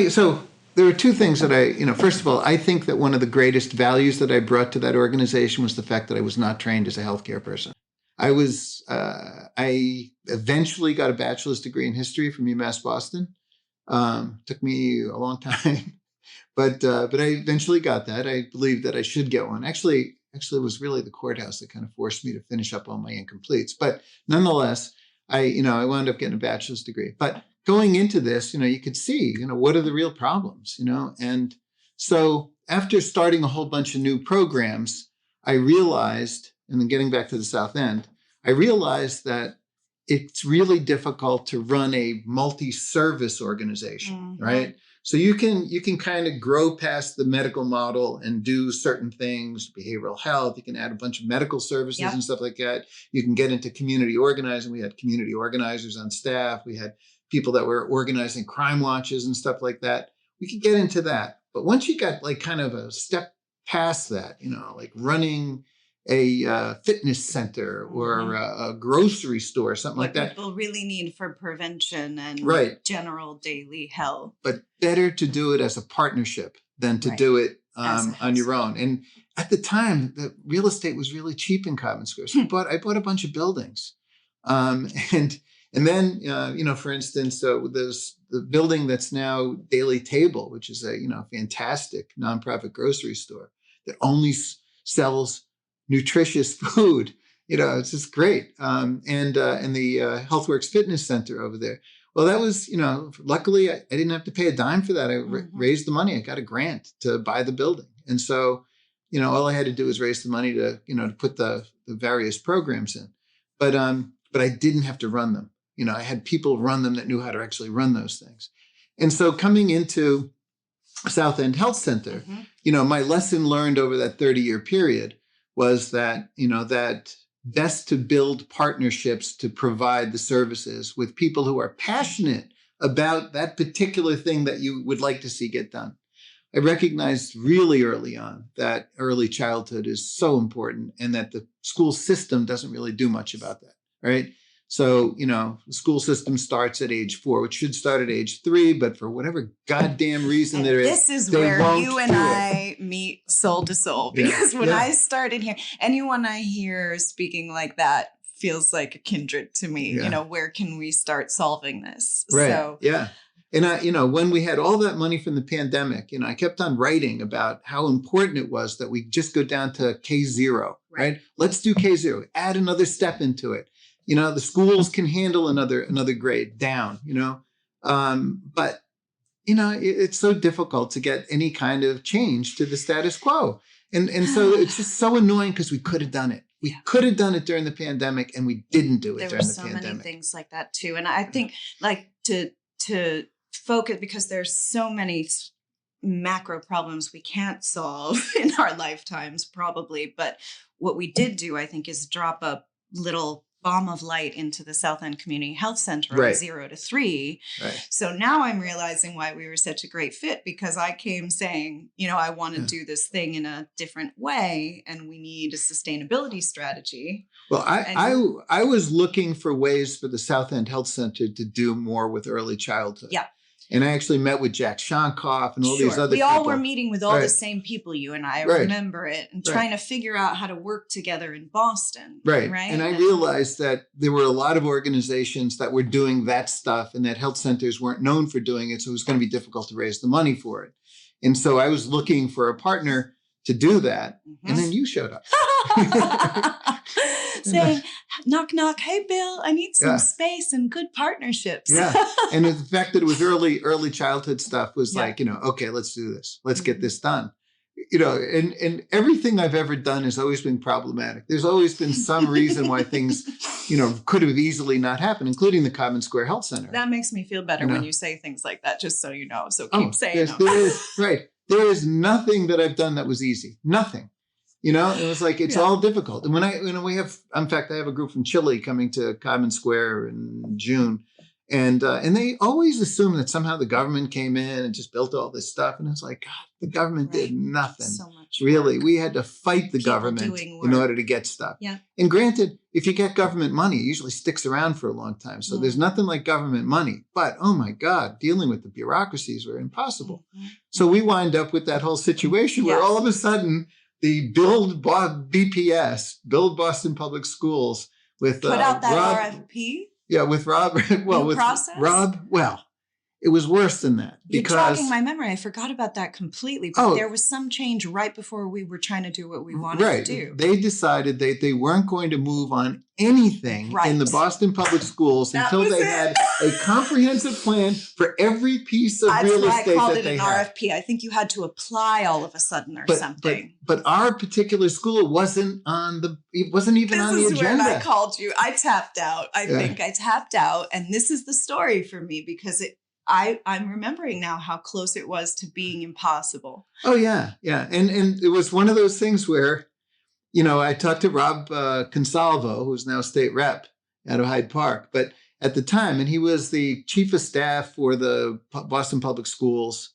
so there were two things that first of all, I think that one of the greatest values that I brought to that organization was the fact that I was not trained as a healthcare person. I eventually got a bachelor's degree in history from UMass Boston. Took me a long time, but I eventually got that. I believed that I should get one. Actually, it was really the courthouse that kind of forced me to finish up all my incompletes. But nonetheless, I wound up getting a bachelor's degree. But going into this, you could see, what are the real problems, And so after starting a whole bunch of new programs, I realized, and then getting back to the South End, I realized that it's really difficult to run a multi-service organization, right? So you can kind of grow past the medical model and do certain things, behavioral health. You can add a bunch of medical services and stuff like that. You can get into community organizing. We had community organizers on staff. We had people that were organizing crime watches and stuff like that. We could get into that. But once you got like kind of a step past that, like running a fitness center or a grocery store, something like that. What people really need for prevention and general daily health. But better to do it as a partnership than to do it on your own. And at the time, the real estate was really cheap in Codman Square. So I bought a bunch of buildings. And then, for instance, there's the building that's now Daily Table, which is a, fantastic nonprofit grocery store that only sells nutritious food. It's just great. And the HealthWorks Fitness Center over there. Well, that was, luckily I didn't have to pay a dime for that. I raised the money. I got a grant to buy the building. And so, all I had to do was raise the money to, to put the various programs in. But I didn't have to run them. I had people run them that knew how to actually run those things. And so coming into South End Health Center, my lesson learned over that 30-year period was that, that best to build partnerships to provide the services with people who are passionate about that particular thing that you would like to see get done. I recognized really early on that early childhood is so important and that the school system doesn't really do much about that, right? So, the school system starts at age 4, which should start at age 3, but for whatever goddamn reason there is, this is where you and I meet soul to soul. Because when I started here, anyone I hear speaking like that feels like a kindred to me. Yeah. Where can we start solving this? Right. So, yeah. And when we had all that money from the pandemic, I kept on writing about how important it was that we just go down to K0, right? Let's do K0, add another step into it. The schools can handle another grade down, but, it's so difficult to get any kind of change to the status quo. And so it's just so annoying because we could have done it. We could have done it during the pandemic and we didn't do it during the pandemic. There were so many things like that too. And I think to focus, because there's so many macro problems we can't solve in our lifetimes probably. But what we did do, I think, is drop a little bomb of light into the South End Community Health Center on 0 to 3. Right. So now I'm realizing why we were such a great fit, because I came saying, I want to do this thing in a different way and we need a sustainability strategy. Well, I was looking for ways for the South End Health Center to do more with early childhood. Yeah. And I actually met with Jack Shonkoff and all these other we people. all were meeting with all the same people, you and I remember it, and trying to figure out how to work together in Boston. Right. And I realized that there were a lot of organizations that were doing that stuff and that health centers weren't known for doing it. So it was going to be difficult to raise the money for it. And so I was looking for a partner to do that. Mm-hmm. And then you showed up. Saying, knock, knock. Hey, Bill, I need some space and good partnerships. Yeah. And the fact that it was early childhood stuff was like, okay, let's do this. Let's get this done. And everything I've ever done has always been problematic. There's always been some reason why things, could have easily not happened, including the Codman Square Health Center. That makes me feel better when you say things like that, just so you know. So keep saying them. There is nothing that I've done that was easy. Nothing. It was like, it's all difficult. And when I have a group from Chile coming to Codman Square in June, and they always assume that somehow the government came in and just built all this stuff. And it's like, God, the government did nothing. So much really. We had to fight the government in order to get stuff. Yeah. And granted, if you get government money, it usually sticks around for a long time. So there's nothing like government money. But, oh my God, dealing with the bureaucracies were impossible. Mm-hmm. So we wind up with that whole situation where all of a sudden, the Build Boston Public Schools with put out that RFP. Yeah, with Rob. Well, with process? Rob. Well, it was worse than that. You're jogging my memory. I forgot about that completely. But there was some change right before we were trying to do what we wanted to do. They decided they weren't going to move on anything in the Boston Public Schools until they had a comprehensive plan for every piece of real estate that they had. That's why I called it an RFP. I think you had to apply all of a sudden or something. But our particular school wasn't even on the agenda. This is when I called you. I tapped out. I think I tapped out. And this is the story for me because I'm remembering now how close it was to being impossible. Oh, yeah. Yeah. And it was one of those things where, I talked to Rob Consalvo, who's now state rep out of Hyde Park, but at the time, and he was the chief of staff for the Boston Public Schools.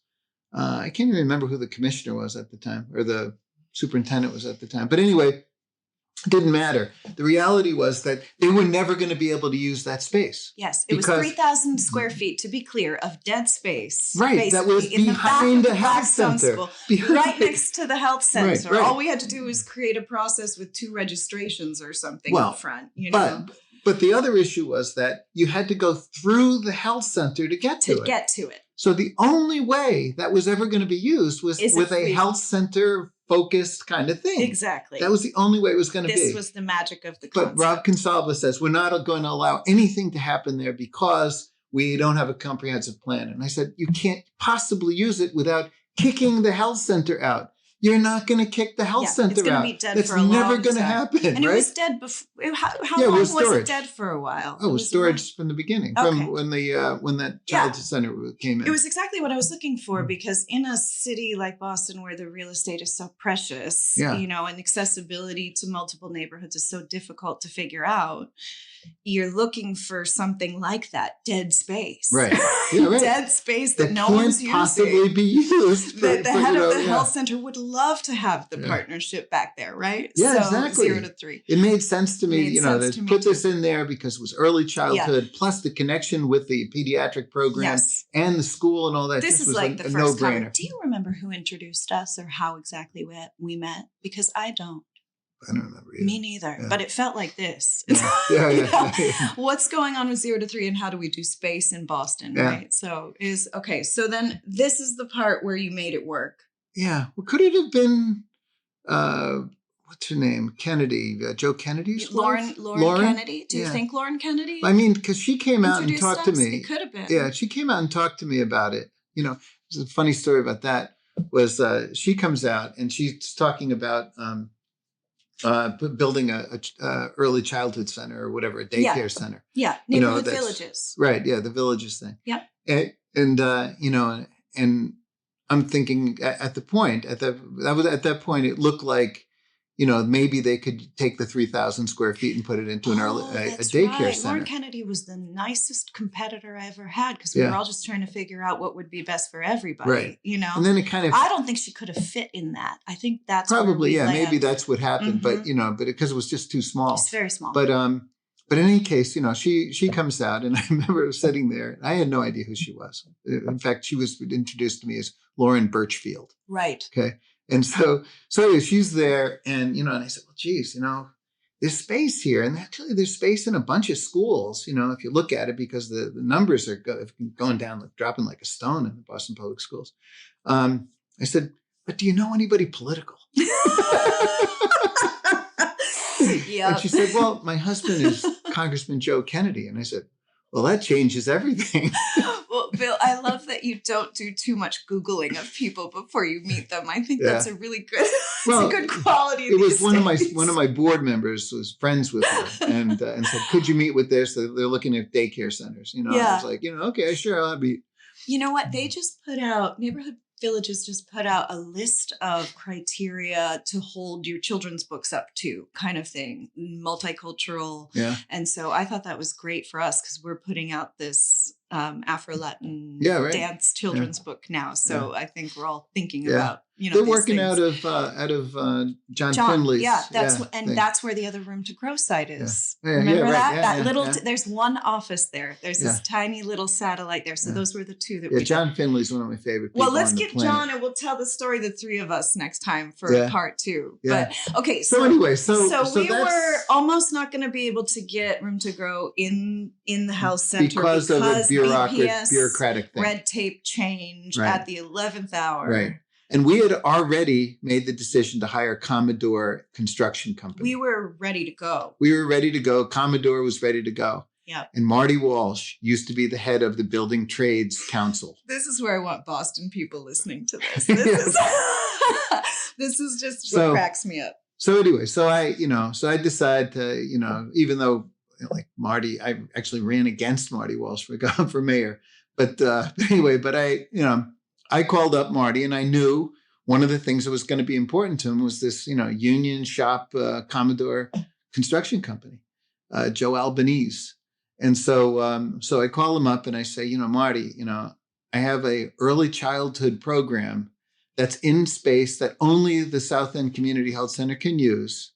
I can't even remember who the commissioner was at the time or the superintendent was at the time. But anyway, it didn't matter. The reality was that they were never going to be able to use that space. Yes, it was 3,000 square feet, to be clear, of dead space. Right, that was behind the health center. Right next to the health center. Right. All we had to do was create a process with 2 registrations or something up front. But the other issue was that you had to go through the health center to get to it. So the only way that was ever going to be used was with a health center focused kind of thing. Exactly. That was the only way it was going to be. This was the magic of the concept. But Rob Consalvo says, we're not going to allow anything to happen there because we don't have a comprehensive plan. And I said, you can't possibly use it without kicking the health center out. You're not going to kick the health center out. It's going to be dead for a long time. It's never going to happen, and it was dead before. How long was it dead for a while? Oh, it was storage from the beginning, from when that childhood center came in. It was exactly what I was looking for because in a city like Boston where the real estate is so precious, and accessibility to multiple neighborhoods is so difficult to figure out, you're looking for something like that, dead space. Right. Yeah, right. Dead space that no one's using. Can't possibly be used. That the head of the health center would love to have the partnership back there, right? Yeah, exactly. 0 to 3. It made sense to me, to put this in there because it was early childhood, plus the connection with the pediatric program and the school and all that. This is like the first time. Do you remember who introduced us or how exactly we met? Because I don't. I don't remember either. Me neither, but it felt like this. Yeah. What's going on with 0 to 3 and how do we do space in Boston, right? So so then this is the part where you made it work. Yeah. Well, could it have been, what's her name? Kennedy, Joe Kennedy's wife? Lauren Kennedy? Do you think Lauren Kennedy? I mean, because she came out and talked to me. It could have been. Yeah, she came out and talked to me about it. There's a funny story about that was she comes out and she's talking about building a early childhood center or whatever, a daycare center. Yeah, neighborhood villages. Right, yeah, the villages thing. Yeah. And I'm thinking at that point, it looked like, maybe they could take the 3,000 square feet and put it into a daycare center. Lauren Kennedy was the nicest competitor I ever had because we were all just trying to figure out what would be best for everybody. Right. And then it kind of. I don't think she could have fit in that. I think that's probably maybe that's what happened. Mm-hmm. But but because it was just too small. It's very small. But But in any case, she comes out, and I remember sitting there. I had no idea who she was. In fact, she was introduced to me as Lauren Birchfield. Right. Okay. And so anyway, she's there, and and I said, well, geez, there's space here, and actually there's space in a bunch of schools. If you look at it, because the numbers are going down, dropping like a stone in the Boston Public Schools. I said, but do you know anybody political? Yeah. And she said, well, my husband is Congressman Joe Kennedy. And I said, well, that changes everything. Well, Bill, I love that you don't do too much Googling of people before you meet them. I think that's a really good, a good quality. It was one of my board members was friends with her and said, could you meet with this? They're looking at daycare centers. I was like, okay, sure, I'll meet. You know what? They just put out, Neighborhood Villages just put out a list of criteria to hold your children's books up to, kind of thing, multicultural. Yeah. And so I thought that was great for us because we're putting out this Afro-Latin dance children's book now. So I think we're all thinking about, they're working out of John Finley's. Yeah, that's where the other room to grow site is. Remember that? There's one office there. There's this tiny little satellite there. So those were the two that we John did. Finley's one of my favorite people. Well, let's on the get planet. John and we'll tell the story, the three of us, next time for part 2. Yeah. But okay, so anyway, we were almost not going to be able to get room to grow in the health center because of a bureaucratic thing. Red tape change at the 11th hour. Right. And we had already made the decision to hire Commodore Construction Company. We were ready to go. Commodore was ready to go. Yeah. And Marty Walsh used to be the head of the Building Trades Council. This is where I want Boston people listening to this. This is just what cracks me up. So anyway, I decided to, even though like Marty, I actually ran against Marty Walsh for mayor. But I called up Marty, and I knew one of the things that was going to be important to him was this, union shop Commodore Construction Company, Joe Albanese. And so I call him up and I say, Marty, I have a early childhood program that's in space that only the South End Community Health Center can use.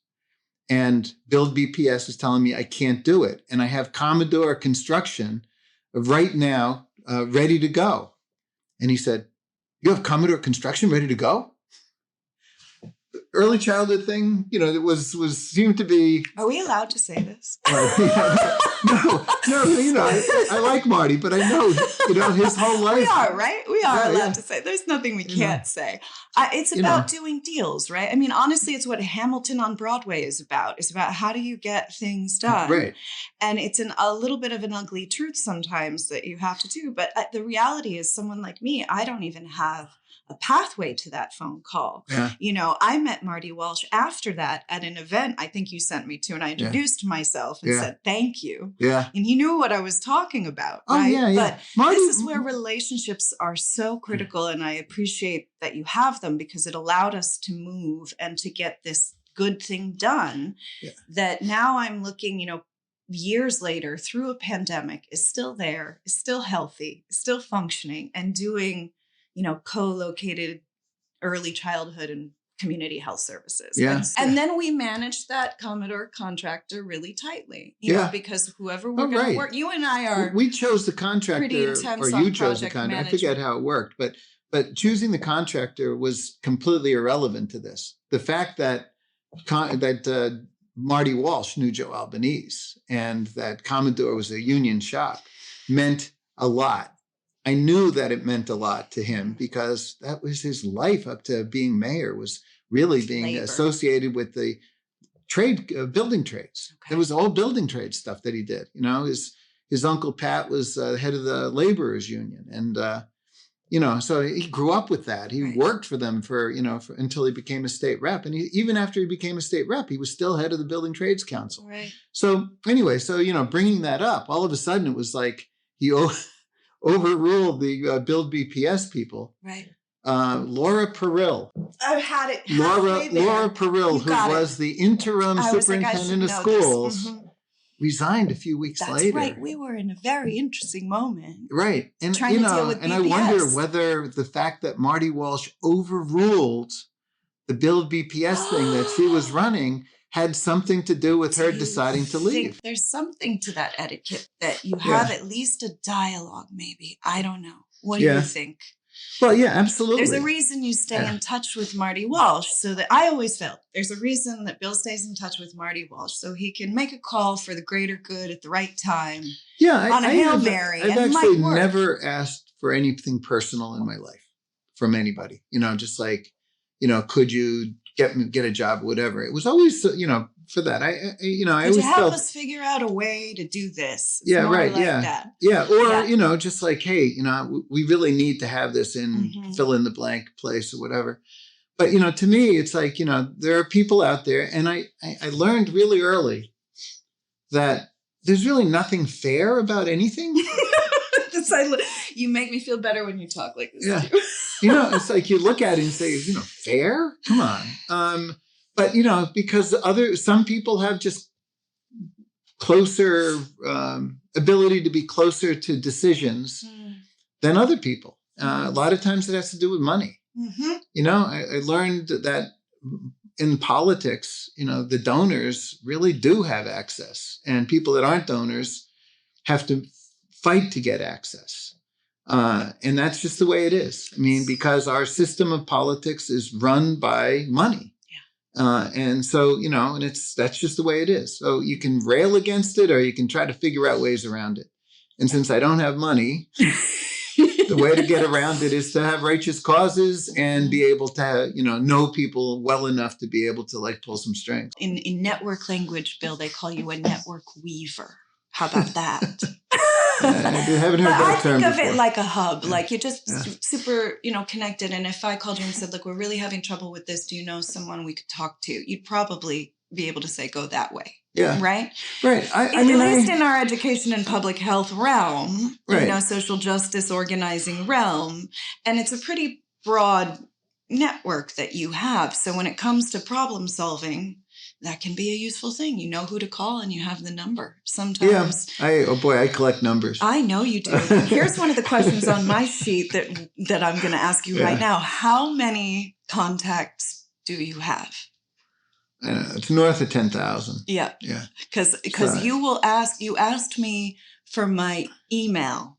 And Build BPS is telling me I can't do it. And I have Commodore Construction right now ready to go. And he said, you have Commodore Construction ready to go? Early childhood thing, it was seemed to be. Are we allowed to say this? No, I like Marty, but I know, his whole life. We are, right? We are allowed to say. There's nothing we can't say. It's about doing deals, right? I mean, honestly, it's what Hamilton on Broadway is about. It's about how do you get things done? Right. And it's a little bit of an ugly truth sometimes that you have to do. But the reality is someone like me, I don't even have a pathway to that phone call. Yeah. I met Marty Walsh after that at an event I think you sent me to, and I introduced myself and said, thank you. Yeah. And he knew what I was talking about. Oh, right? yeah. But Marty, this is where relationships are so critical. And I appreciate that you have them because it allowed us to move and to get this good thing done that now I'm looking, years later through a pandemic is still there, is still healthy, is still functioning and doing co-located early childhood and community health services. Yeah. And then we managed that Commodore contractor really tightly, because whoever we're going to work, you and I are. We chose the contractor, or you chose the contractor. I forget how it worked, but choosing the contractor was completely irrelevant to this. The fact that Marty Walsh knew Joe Albanese and that Commodore was a union shop meant a lot. I knew that it meant a lot to him because that was his life up to being mayor, was really being associated with the building trades. Okay. It was all building trade stuff that he did. His uncle Pat was the head of the laborers union. And, so he grew up with that. He worked for them until he became a state rep. And even after he became a state rep, he was still head of the Building Trades Council. Right. So anyway, bringing that up, all of a sudden it was like he overruled the Build BPS people. Right. Laura Perrill. I've had it. Laura Perrill, who was the interim superintendent of schools, resigned a few weeks later. That's right. We were in a very interesting moment. Right. And trying to deal with BPS. And I wonder whether the fact that Marty Walsh overruled the Build BPS thing that she was running had something to do with her deciding to leave. There's something to that etiquette that you have at least a dialogue, maybe. I don't know. What do you think? Well, yeah, absolutely. There's a reason you stay in touch with Marty Walsh, so that I always felt there's a reason that Bill stays in touch with Marty Walsh, so he can make a call for the greater good at the right time. Yeah, on a Hail Mary. I've actually never asked for anything personal in my life from anybody. Just like, could you get a job, whatever. It was always, for that. I always help us figure out a way to do this. It's that. Yeah. Or, just like, hey, we really need to have this in fill in the blank place or whatever. But, to me, it's like, there are people out there, and I learned really early that there's really nothing fair about anything. You make me feel better when you talk like this. Yeah. It's like you look at it and say, fair? Come on. But, because some people have just closer ability to be closer to decisions than other people. A lot of times it has to do with money. I learned that in politics, the donors really do have access, and people that aren't donors have to fight to get access. And that's just the way it is. I mean, because our system of politics is run by money. And so, and that's just the way it is. So you can rail against it, or you can try to figure out ways around it. And since I don't have money, the way to get around it is to have righteous causes and be able to, know people well enough to be able to pull some strings. In network language, Bill, they call you a network weaver. How about that? I haven't heard that term before. I think of it like a hub, like you're just super, connected. And if I called you and said, look, we're really having trouble with this, do you know someone we could talk to? You'd probably be able to say, go that way. Yeah. Right? Right. At least in our education and public health realm, social justice organizing realm. And it's a pretty broad network that you have. So when it comes to problem solving, that can be a useful thing. You know who to call and you have the number. Sometimes. Yeah. I collect numbers. I know you do. Here's one of the questions on my sheet that I'm going to ask you right now. How many contacts do you have? It's north of 10,000. Yeah. Yeah. Because you asked me for my email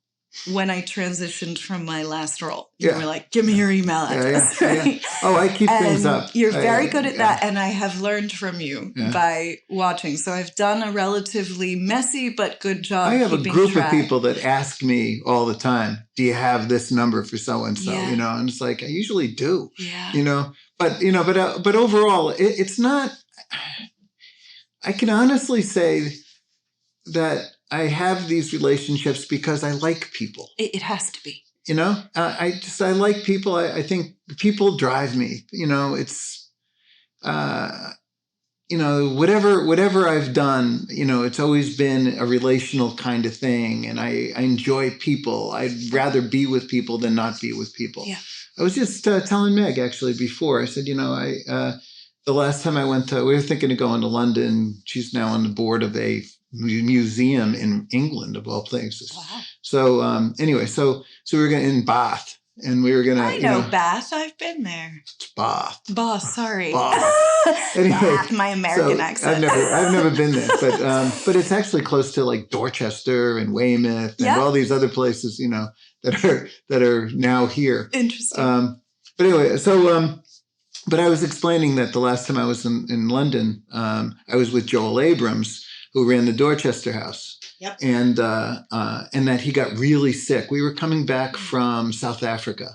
when I transitioned from my last role. You were like, give me your email address. Yeah. Oh, I keep things up. You're very good at that. And I have learned from you by watching. So I've done a relatively messy but good job. I have a group of people that ask me all the time, do you have this number for so-and-so? And it's like, I usually do. Yeah. But overall, it's not, I can honestly say that I have these relationships because I like people. It has to be. I like people. I think people drive me. It's, whatever I've done, it's always been a relational kind of thing. And I enjoy people. I'd rather be with people than not be with people. Yeah. I was just telling Meg actually before. I said, the last time I went we were thinking of going to London. She's now on the board of a museum in England, of all places. Wow. So anyway, so we were in Bath, and we were gonna. I know Bath. I've been there. It's Bath. Bath. Sorry. Bath. Anyway, Bath, my American accent. I've never been there, but it's actually close to like Dorchester and Weymouth and all these other places, that are now here. Interesting. But anyway, so. But I was explaining that the last time I was in London, I was with Joel Abrams, who ran the Dorchester House. Yep. And that he got really sick. We were coming back from South Africa,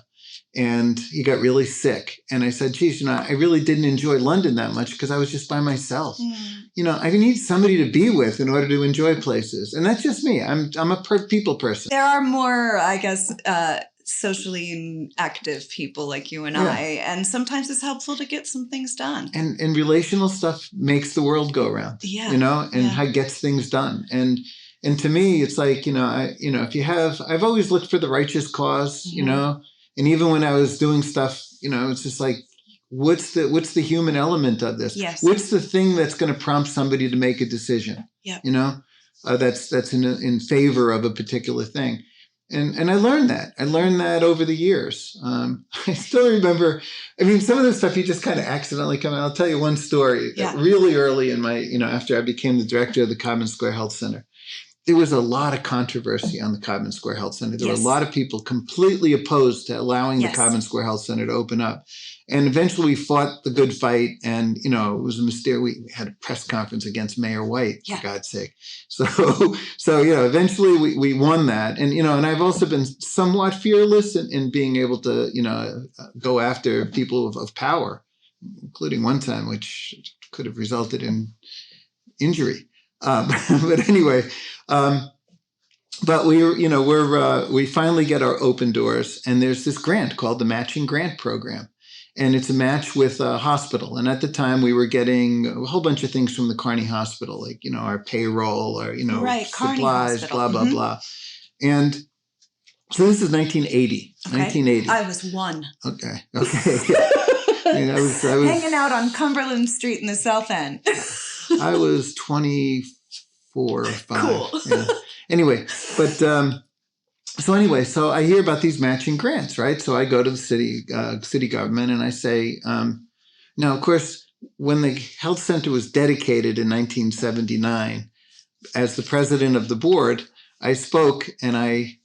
and he got really sick. And I said, geez, I really didn't enjoy London that much because I was just by myself. I need somebody to be with in order to enjoy places. And that's just me. I'm a people person. There are more, I guess, socially active people like you and I, and sometimes it's helpful to get some things done. And relational stuff makes the world go round. How gets things done. And to me, it's like, if you have, I've always looked for the righteous cause, and even when I was doing stuff, it's just like, what's the human element of this? Yes. What's the thing that's going to prompt somebody to make a decision? Yeah. That's in favor of a particular thing. And I learned that. I learned that over the years. I still remember, I mean, some of the stuff you just kind of accidentally come out. I'll tell you one story. Really early in my, after I became the director of the Codman Square Health Center, there was a lot of controversy on the Codman Square Health Center. There were a lot of people completely opposed to allowing the Codman Square Health Center to open up. And eventually we fought the good fight. And, it was a mistake. We had a press conference against Mayor White, for God's sake. So eventually we won that. And, and I've also been somewhat fearless in being able to, go after people of power, including one time, which could have resulted in injury. But anyway, but we finally get our open doors, and there's this grant called the Matching Grant Program. And it's a match with a hospital. And at the time we were getting a whole bunch of things from the Carney Hospital, like, our payroll or, supplies, blah, blah, blah. And so this is 1980, 1980. I was 1. Okay. I was hanging out on Cumberland Street in the South End. I was 24 or 5. Cool. Yeah. Anyway, but so I hear about these matching grants, right? So I go to the city government and I say, now, of course, when the health center was dedicated in 1979, as the president of the board, I spoke and I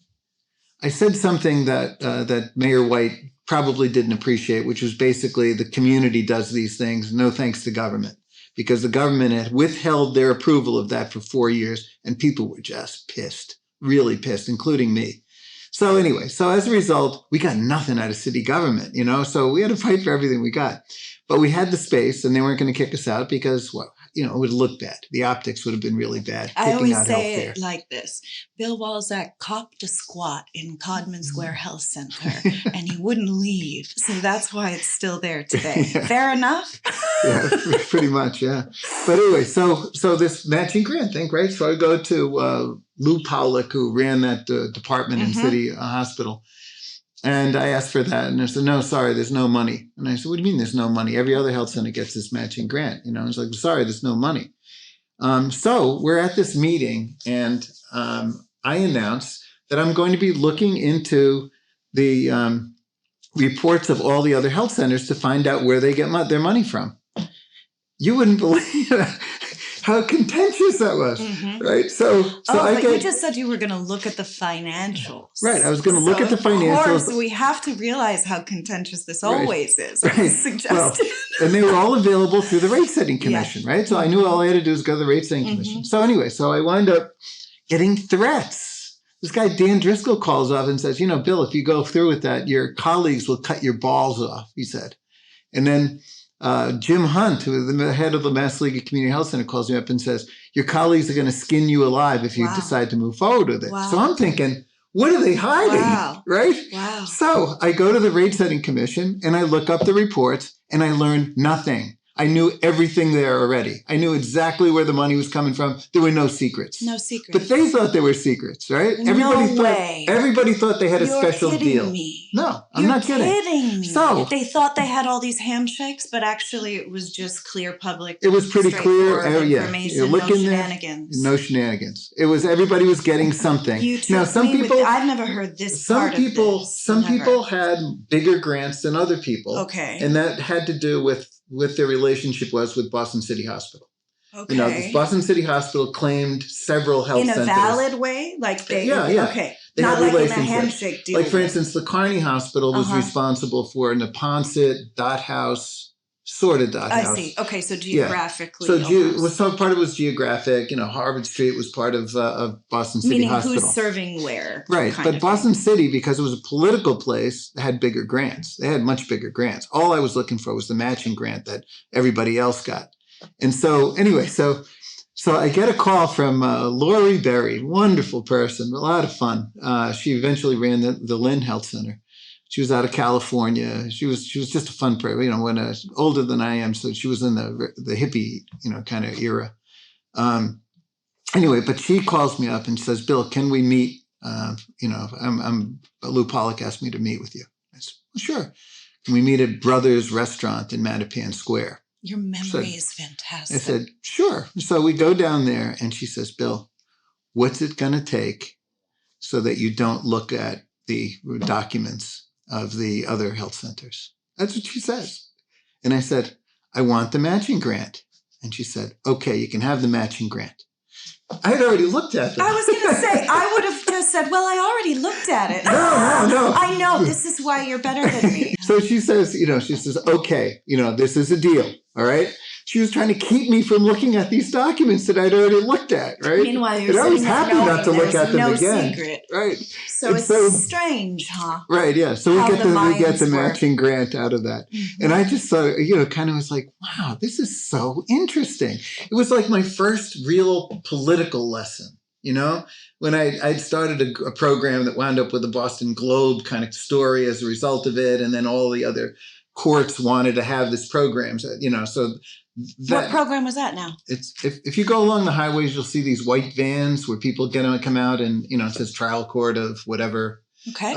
said something that Mayor White probably didn't appreciate, which was basically the community does these things, no thanks to government. Because the government had withheld their approval of that for 4 years, and people were just pissed, really pissed, including me. So anyway, as a result, we got nothing out of city government, so we had to fight for everything we got. But we had the space, and they weren't going to kick us out because, it would look bad. The optics would have been really bad. I always say it like this. Bill Walczak copped a squat in Codman Square Health Center, and he wouldn't leave. So that's why it's still there today. Fair enough? Yeah, pretty much, yeah. But anyway, so this matching grant thing, right? So I go to Lou Powlick, who ran that department in City Hospital. And I asked for that, and they said, no, sorry, there's no money. And I said, what do you mean there's no money? Every other health center gets this matching grant. I was like, sorry, there's no money. So we're at this meeting, and I announce that I'm going to be looking into the reports of all the other health centers to find out where they get their money from. You wouldn't believe how contentious that was, right? You just said you were going to look at the financials. Right, I was going to look at the financials. Of course, we have to realize how contentious this always is. Right. Well, and they were all available through the rate setting commission, right? So I knew all I had to do was go to the rate setting commission. So anyway, I wound up getting threats. This guy, Dan Driscoll, calls up and says, Bill, if you go through with that, your colleagues will cut your balls off, he said. And then Jim Hunt, who is the head of the Mass League of Community Health Center, calls me up and says, your colleagues are going to skin you alive if you decide to move forward with it. Wow. So I'm thinking, what are they hiding? Right? Wow. So I go to the rate setting commission and I look up the reports and I learned nothing. I knew everything there already. I knew exactly where the money was coming from. There were no secrets. No secrets. But they thought there were secrets, right? Everybody thought they had a special deal. Me. No, I'm not kidding. You're kidding me. So they thought they had all these handshakes, but actually it was just clear public. It was pretty clear. Information, no shenanigans. No shenanigans. It was everybody was getting something. I've never heard this. Some people had bigger grants than other people. Okay. And that had to do with their relationship was with Boston City Hospital. Okay. This Boston City Hospital claimed several health centers. In a valid way? Like they okay. They not like in a relationships. handshake deal. Like, for instance, the Carney Hospital was responsible for Neponset, Dot House, sort of Dot House. I see. Okay, so geographically. So part of it was geographic. Harvard Street was part of Boston City Hospital. Meaning who's serving where. Right. But Boston City, because it was a political place, had bigger grants. They had much bigger grants. All I was looking for was the matching grant that everybody else got. And so anyway, so I get a call from Lori Berry, wonderful person, a lot of fun. She eventually ran the Lynn Health Center. She was out of California. She was just a fun person, older than I am. So she was in the hippie, kind of era. Anyway, but she calls me up and says, Bill, can we meet? Lou Powlick asked me to meet with you. I said, well, sure. Can we meet at Brothers Restaurant in Mattapan Square? Your memory is fantastic. I said, sure. So we go down there and she says, Bill, what's it going to take so that you don't look at the documents of the other health centers. That's what she says. And I said, I want the matching grant. And she said, okay, you can have the matching grant. I had already looked at them. I was going to say, I would have just said, well, I already looked at it. No. I know. This is why you're better than me. So she says, okay, this is a deal. All right. She was trying to keep me from looking at these documents that I'd already looked at, right? Meanwhile, you're and I was happy not to look at them again. Secret. Right. So it's strange, huh? Right, yeah. So we get the matching grant out of that. Mm-hmm. And I just thought, kind of was like, wow, this is so interesting. It was like my first real political lesson, when I'd started a program that wound up with the Boston Globe kind of story as a result of it. And then all the other courts wanted to have this program, so what program was that now? It's if you go along the highways, you'll see these white vans where people come out and, it says trial court of whatever. Okay.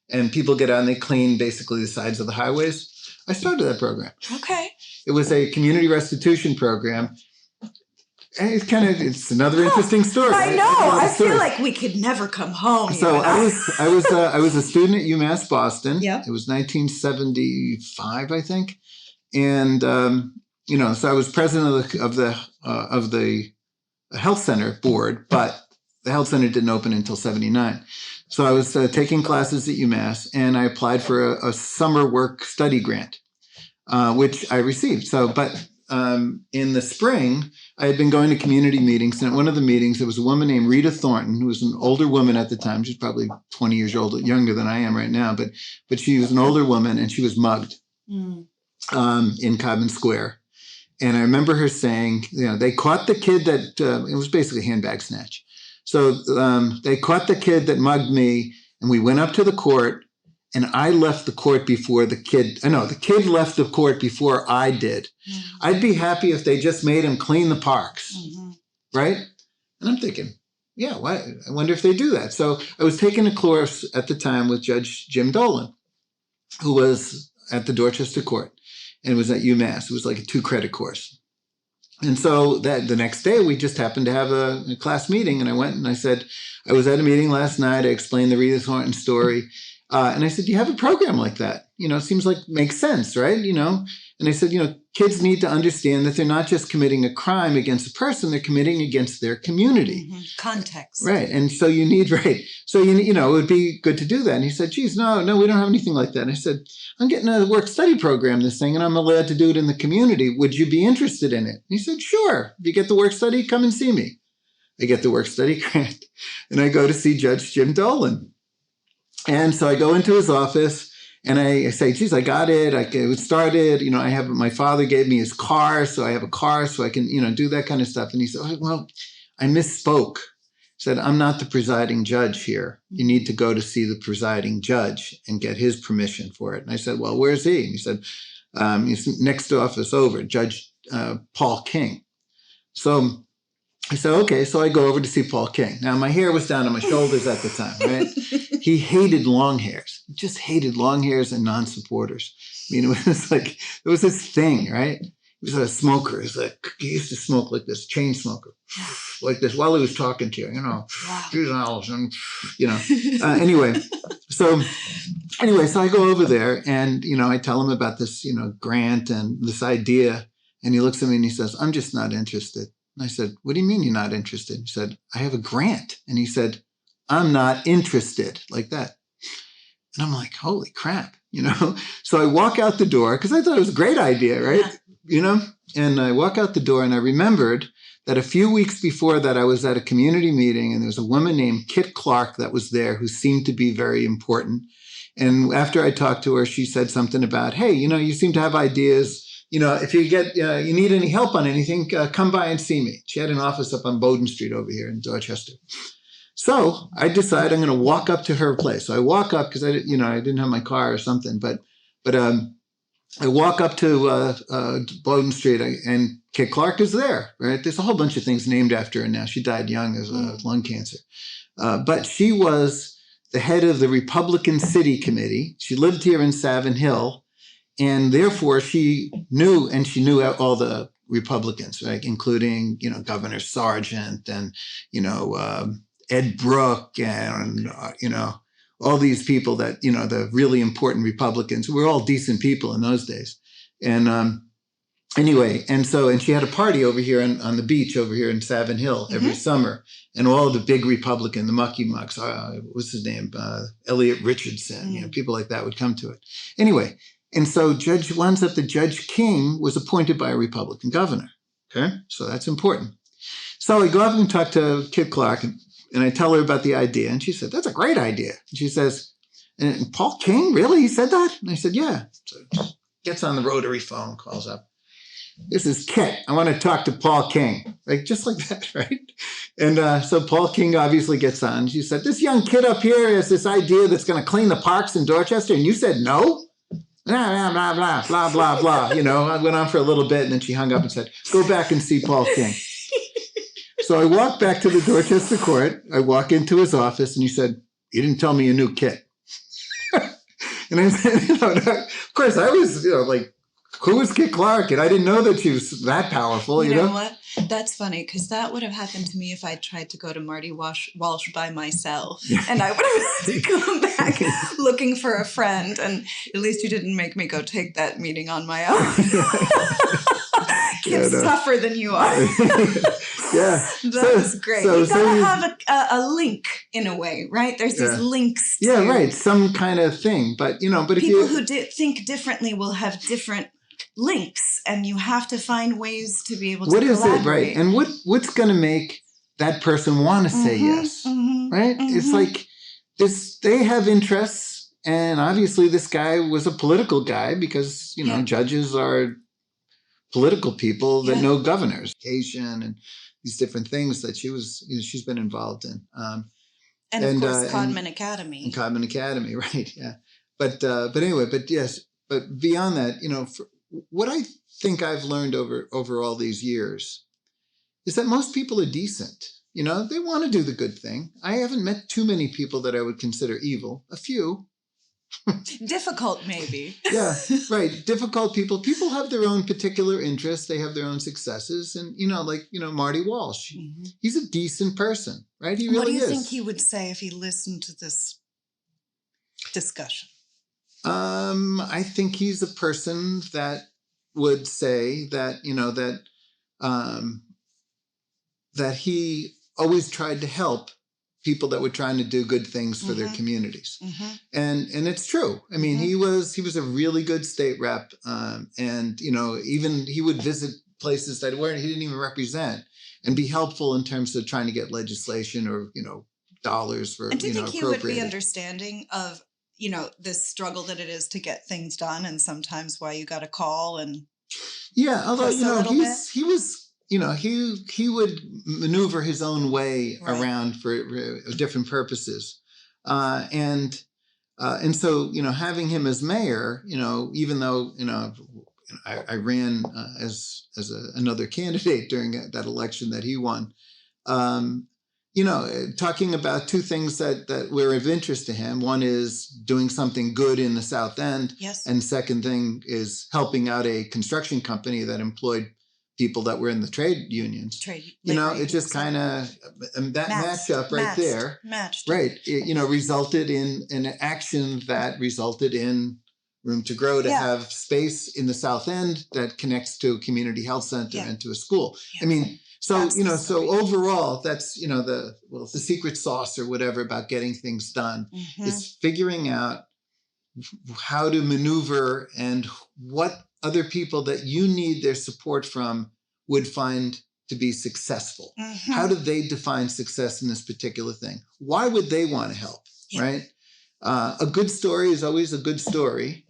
And people get out and they clean basically the sides of the highways. I started that program. Okay. It was a community restitution program. And it's another interesting story. I know. I feel like we could never come home. So I was a student at UMass Boston. Yeah. It was 1975, I think. And, so I was president of the health center board, but the health center didn't open until 79. So I was taking classes at UMass, and I applied for a summer work study grant, which I received. But in the spring, I had been going to community meetings, and at one of the meetings, there was a woman named Rita Thornton, who was an older woman at the time. She's probably 20 years younger than I am right now, but she was an older woman, and she was mugged in Codman Square. And I remember her saying, they caught the kid that, it was basically a handbag snatch. So they caught the kid that mugged me, and we went up to the court, and I left the court before the kid. The kid left the court before I did. Mm-hmm. I'd be happy if they just made him clean the parks, right? And I'm thinking, why? I wonder if they do that. So I was taking a course at the time with Judge Jim Dolan, who was at the Dorchester court. And it was at UMass. It was like a 2-credit course. And so the next day, we just happened to have a class meeting. And I went and I said, I was at a meeting last night. I explained the Rita Thornton story. And I said, do you have a program like that? It seems like makes sense, right? And I said, kids need to understand that they're not just committing a crime against a person, they're committing against their community. Mm-hmm. Context. Right. And so you need, So, it would be good to do that. And he said, geez, no, we don't have anything like that. And I said, I'm getting a work study program, this thing, and I'm allowed to do it in the community. Would you be interested in it? And he said, sure. If you get the work study, come and see me. I get the work study grant and I go to see Judge Jim Dolan. And so I go into his office and I say, geez, I got it. It started, my father gave me his car. So I have a car so I can, do that kind of stuff. And he said, well, I misspoke. He said, I'm not the presiding judge here. You need to go to see the presiding judge and get his permission for it. And I said, well, where's he? And he said, he's next office over, Judge Paul King. So I said, okay. So I go over to see Paul King. Now, my hair was down on my shoulders at the time, right? He hated long hairs, just hated long hairs and non-supporters. It was his thing, right? He was a smoker. He used to smoke like this, chain smoker, like this while he was talking to you, Wow. Geez, Allison, Anyway, so I go over there and, I tell him about this, grant and this idea. And he looks at me and he says, I'm just not interested. And I said, what do you mean you're not interested? He said, I have a grant. And he said, I'm not interested, like that. And I'm like, holy crap, So I walk out the door because I thought it was a great idea, right? Yeah. And I walk out the door and I remembered that a few weeks before that, I was at a community meeting and there was a woman named Kit Clark that was there who seemed to be very important. And after I talked to her, she said something about, hey, you seem to have ideas. If you you need any help on anything, come by and see me. She had an office up on Bowden Street over here in Dorchester. So I decide I'm going to walk up to her place. So I walk up because I didn't have my car or something, but I walk up to Bowden Street and Kit Clark is there, right? There's a whole bunch of things named after her now. She died young of lung cancer. But she was the head of the Republican City Committee. She lived here in Savin Hill. And therefore, she knew all the Republicans, right? Including, Governor Sargent and, Ed Brooke and, all these people that, the really important Republicans who were all decent people in those days. And anyway, and she had a party over here on the beach over here in Savin Hill every summer. And all the big Republican, the mucky mucks, what's his name? Elliot Richardson, people like that would come to it. Anyway, and so Judge King was appointed by a Republican governor. Okay, so that's important. So I go up and talk to Kit Clark, and I tell her about the idea. And she said, that's a great idea. And she says, and Paul King, really? He said that? And I said, yeah. So gets on the rotary phone, calls up. This is Kit. I want to talk to Paul King. Like, just like that, right? And so Paul King obviously gets on. She said, this young kid up here has this idea that's going to clean the parks in Dorchester. And you said no? Blah, blah, blah, blah, blah, blah. I went on for a little bit, and then she hung up and said, go back and see Paul King. So I walked back to the Dorchester court. I walk into his office, and he said, you didn't tell me you knew Kit. And I said, of course, I was, like, who was Kit Clark? And I didn't know that she was that powerful, You know what? That's funny, because that would have happened to me if I tried to go to Marty Walsh by myself. And I would have had to come back looking for a friend. And at least you didn't make me go take that meeting on my own. Kit's tougher than you are. Yeah. That's great. You gotta have a link in a way, right? There's these links to... Yeah, right. Some kind of thing. But, but if people who think differently will have different links, and you have to find ways to be able to collaborate. What is it, right? And what's going to make that person want to say yes, right? It's like this, they have interests, and obviously this guy was a political guy because, judges are political people that know governors, and these different things that she's been involved in. And of course, Codman Academy. And Codman Academy, right, yeah. But anyway, but beyond that, what I think I've learned over all these years is that most people are decent. They want to do the good thing. I haven't met too many people that I would consider evil. A few. Difficult, maybe. Yeah, right. Difficult people. People have their own particular interests. They have their own successes. And, Marty Walsh, he's a decent person, right? He really is. What do you think he would say if he listened to this discussion? I think he's a person that would say that, that he always tried to help people that were trying to do good things for their communities. And it's true. I mean, he was a really good state rep. And, even he would visit places that he didn't even represent and be helpful in terms of trying to get legislation or, dollars for, and do you think he would be understanding of, this struggle that it is to get things done, and sometimes why you got to call and although he was he would maneuver his own way around for different purposes, and so having him as mayor, even though I ran as another candidate during that election that he won. Talking about two things that were of interest to him. One is doing something good in the South End. Yes. And second thing is helping out a construction company that employed people that were in the trade unions. It just kind of, that matchup right there. Matched. Right. Resulted in an action that resulted in Room to Grow to have space in the South End that connects to a community health center and to a school. Yeah. I mean, so, so overall, that's, the secret sauce or whatever about getting things done is figuring out how to maneuver and what other people that you need their support from would find to be successful. How do they define success in this particular thing? Why would they want to help, right? A good story is always a good story.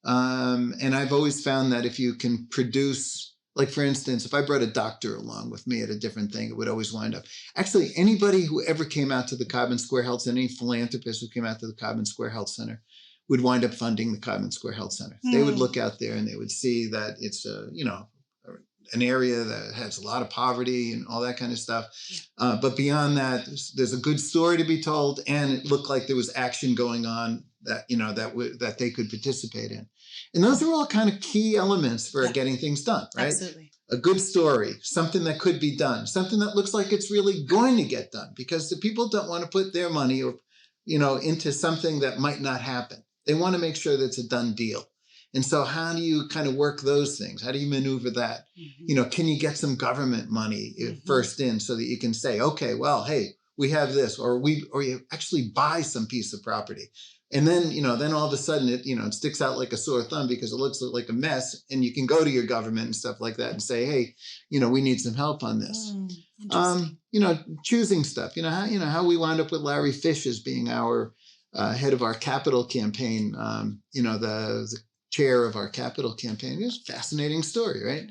And I've always found that if you can produce, like, for instance, if I brought a doctor along with me at a different thing, it would always wind up. Actually, anybody who ever came out to the Codman Square Health Center, any philanthropist who came out to the Codman Square Health Center would wind up funding the Codman Square Health Center. They would look out there and they would see that it's an area that has a lot of poverty and all that kind of stuff. But beyond that, there's a good story to be told, and it looked like there was action going on that that they could participate in. And those are all kind of key elements for getting things done, right? Absolutely. a good story, something that could be done, something that looks like it's really going to get done, because the people don't want to put their money, into something that might not happen. They want to make sure that it's a done deal. And so how do you kind of work those things? How do you maneuver that? Mm-hmm. Can you get some government money first in so that you can say, okay, well, hey, we have this, or you actually buy some piece of property. And then, then all of a sudden it sticks out like a sore thumb because it looks like a mess, and you can go to your government and stuff like that and say, hey, we need some help on this. Choosing stuff, how we wound up with Larry Fish as being our head of our capital campaign, the chair of our capital campaign. It's a fascinating story, right?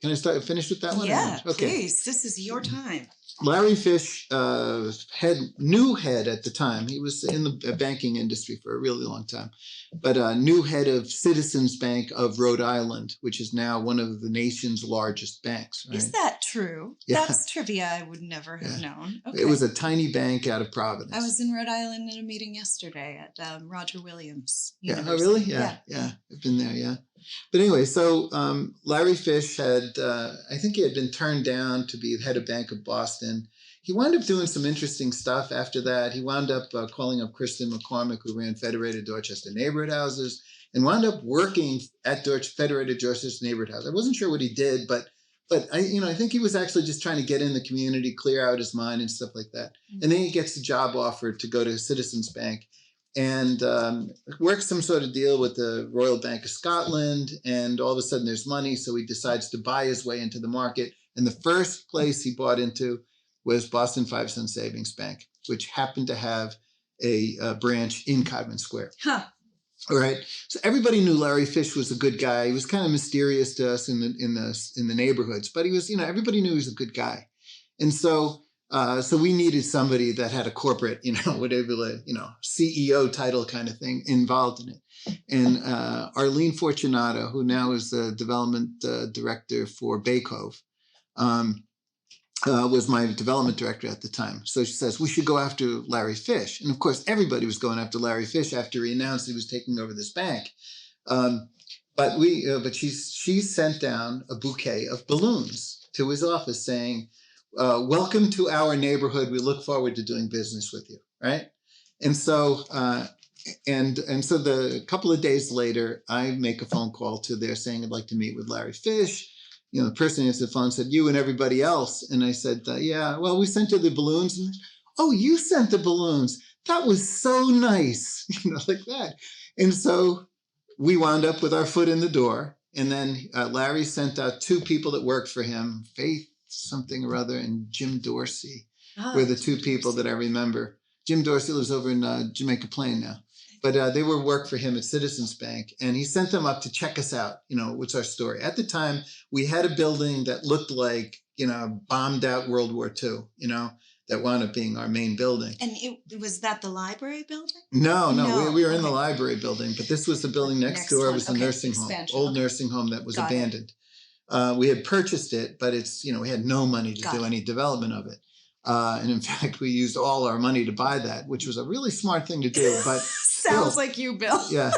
Can I finish with that one? Yeah, okay. Please. This is your time. Larry Fish, new head at the time. He was in the banking industry for a really long time, but new head of Citizens Bank of Rhode Island, which is now one of the nation's largest banks. Right? Is that true? Yeah. That's trivia I would never have known. Okay. It was a tiny bank out of Providence. I was in Rhode Island in a meeting yesterday at Roger Williams University. Yeah. Oh, really? Yeah. I've been there. Yeah. But anyway, so Larry Fish had, I think he had been turned down to be head of Bank of Boston. He wound up doing some interesting stuff after that. He wound up calling up Kristen McCormick, who ran Federated Dorchester Neighborhood Houses, and wound up working at Federated Dorchester Neighborhood House. I wasn't sure what he did, but I think he was actually just trying to get in the community, clear out his mind and stuff like that. Mm-hmm. And then he gets the job offer to go to Citizens Bank and works some sort of deal with the Royal Bank of Scotland. And all of a sudden there's money. So he decides to buy his way into the market. And the first place he bought into was Boston 5 Cent Savings Bank, which happened to have a branch in Codman Square. Huh. All right. So everybody knew Larry Fish was a good guy. He was kind of mysterious to us in the neighborhoods, but he was, everybody knew he was a good guy. And so we needed somebody that had a corporate, whatever, CEO title kind of thing involved in it. And Arlene Fortunato, who now is the development director for Bay Cove, was my development director at the time. So she says, we should go after Larry Fish. And of course, everybody was going after Larry Fish after he announced he was taking over this bank. But she sent down a bouquet of balloons to his office saying, welcome to our neighborhood. We look forward to doing business with you. Right. And so, so the couple of days later, I make a phone call to there saying, I'd like to meet with Larry Fish. The person answered the phone said, you and everybody else. And I said, yeah, well, we sent you the balloons. And, oh, you sent the balloons. That was so nice, like that. And so we wound up with our foot in the door. And then Larry sent out 2 people that worked for him, Faith something or other, and Jim Dorsey were the 2 people that I remember. Jim Dorsey lives over in Jamaica Plain now. But they were work for him at Citizens Bank, and he sent them up to check us out. What's our story? At the time, we had a building that looked like, bombed out World War II, that wound up being our main building. And was that the library building? No, we were in the library building, but this was the building next door. It was a nursing home, old nursing home that was abandoned. We had purchased it, but it's, we had no money to do any development of it. And in fact, we used all our money to buy that, which was a really smart thing to do. But sounds like you, Bill. Yeah.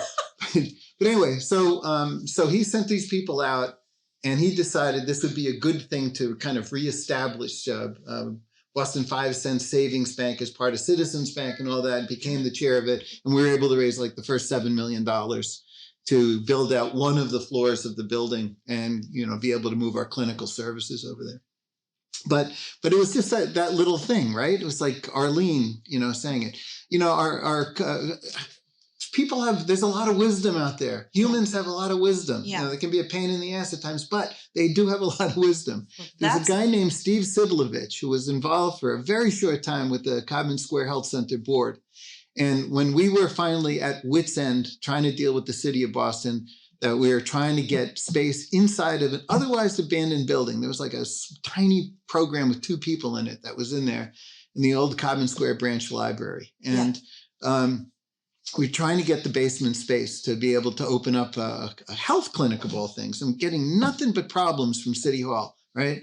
But anyway, so he sent these people out, and he decided this would be a good thing to kind of reestablish Boston 5 Cent Savings Bank as part of Citizens Bank and all that, and became the chair of it. And we were able to raise like the first $7 million to build out one of the floors of the building and, be able to move our clinical services over there. But it was just that little thing, right? It was like Arlene, saying it. Our people there's a lot of wisdom out there. Humans have a lot of wisdom. Yeah. They can be a pain in the ass at times, but they do have a lot of wisdom. There's a guy named Steve Sidlovich who was involved for a very short time with the Codman Square Health Center board. And when we were finally at wit's end trying to deal with the city of Boston, that we were trying to get space inside of an otherwise abandoned building. There was like a tiny program with 2 people in it that was in there in the old Codman Square branch library. And we're trying to get the basement space to be able to open up a health clinic of all things, and getting nothing but problems from City Hall, right?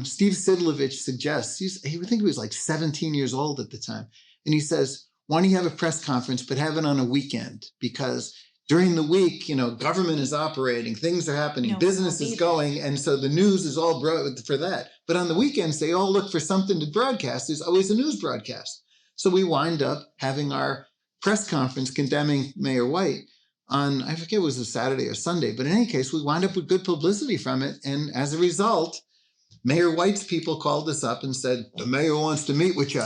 Steve Sidlovich suggests, I think he was like 17 years old at the time. And he says, why don't you have a press conference, but have it on a weekend? Because during the week, government is operating, things are happening, business is going, and so the news is all brought for that. But on the weekends, they all look for something to broadcast. There's always a news broadcast. So we wind up having our press conference condemning Mayor White on, I forget, it was a Saturday or Sunday, but in any case, we wind up with good publicity from it. And as a result, Mayor White's people called us up and said, the mayor wants to meet with you.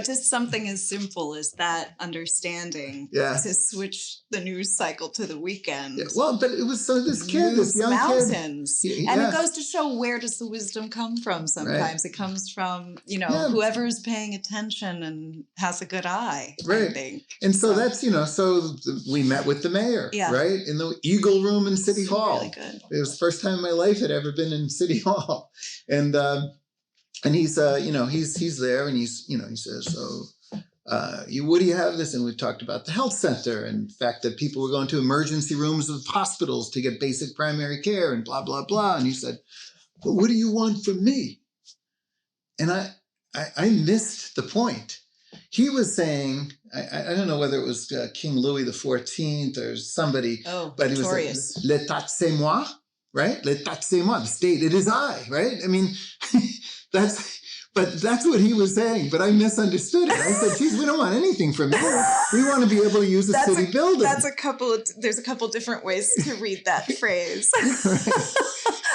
Just something as simple as that understanding to switch the news cycle to the weekend. Yeah. Well, but it was this kid, this young mountains. kid. And it goes to show, where does the wisdom come from sometimes? Right. It comes from, whoever is paying attention and has a good eye, right. I think. And so that's, so we met with the mayor, right? In the Eagle Room in City Hall. Really good. It was the first time in my life I'd ever been in City Hall. And he's, he's there, and he says, so, what do you have this? And we've talked about the health center and the fact that people were going to emergency rooms of hospitals to get basic primary care and blah, blah, blah. And he said, but what do you want from me? And I missed the point. He was saying, I don't know whether it was King Louis XIV or somebody, but he was like, l'état c'est moi, right? L'état c'est moi, the state, it is I, right? I mean, that's what he was saying, but I misunderstood it. I said, geez, we don't want anything from you. We want to be able to use a city building. There's a couple different ways to read that phrase.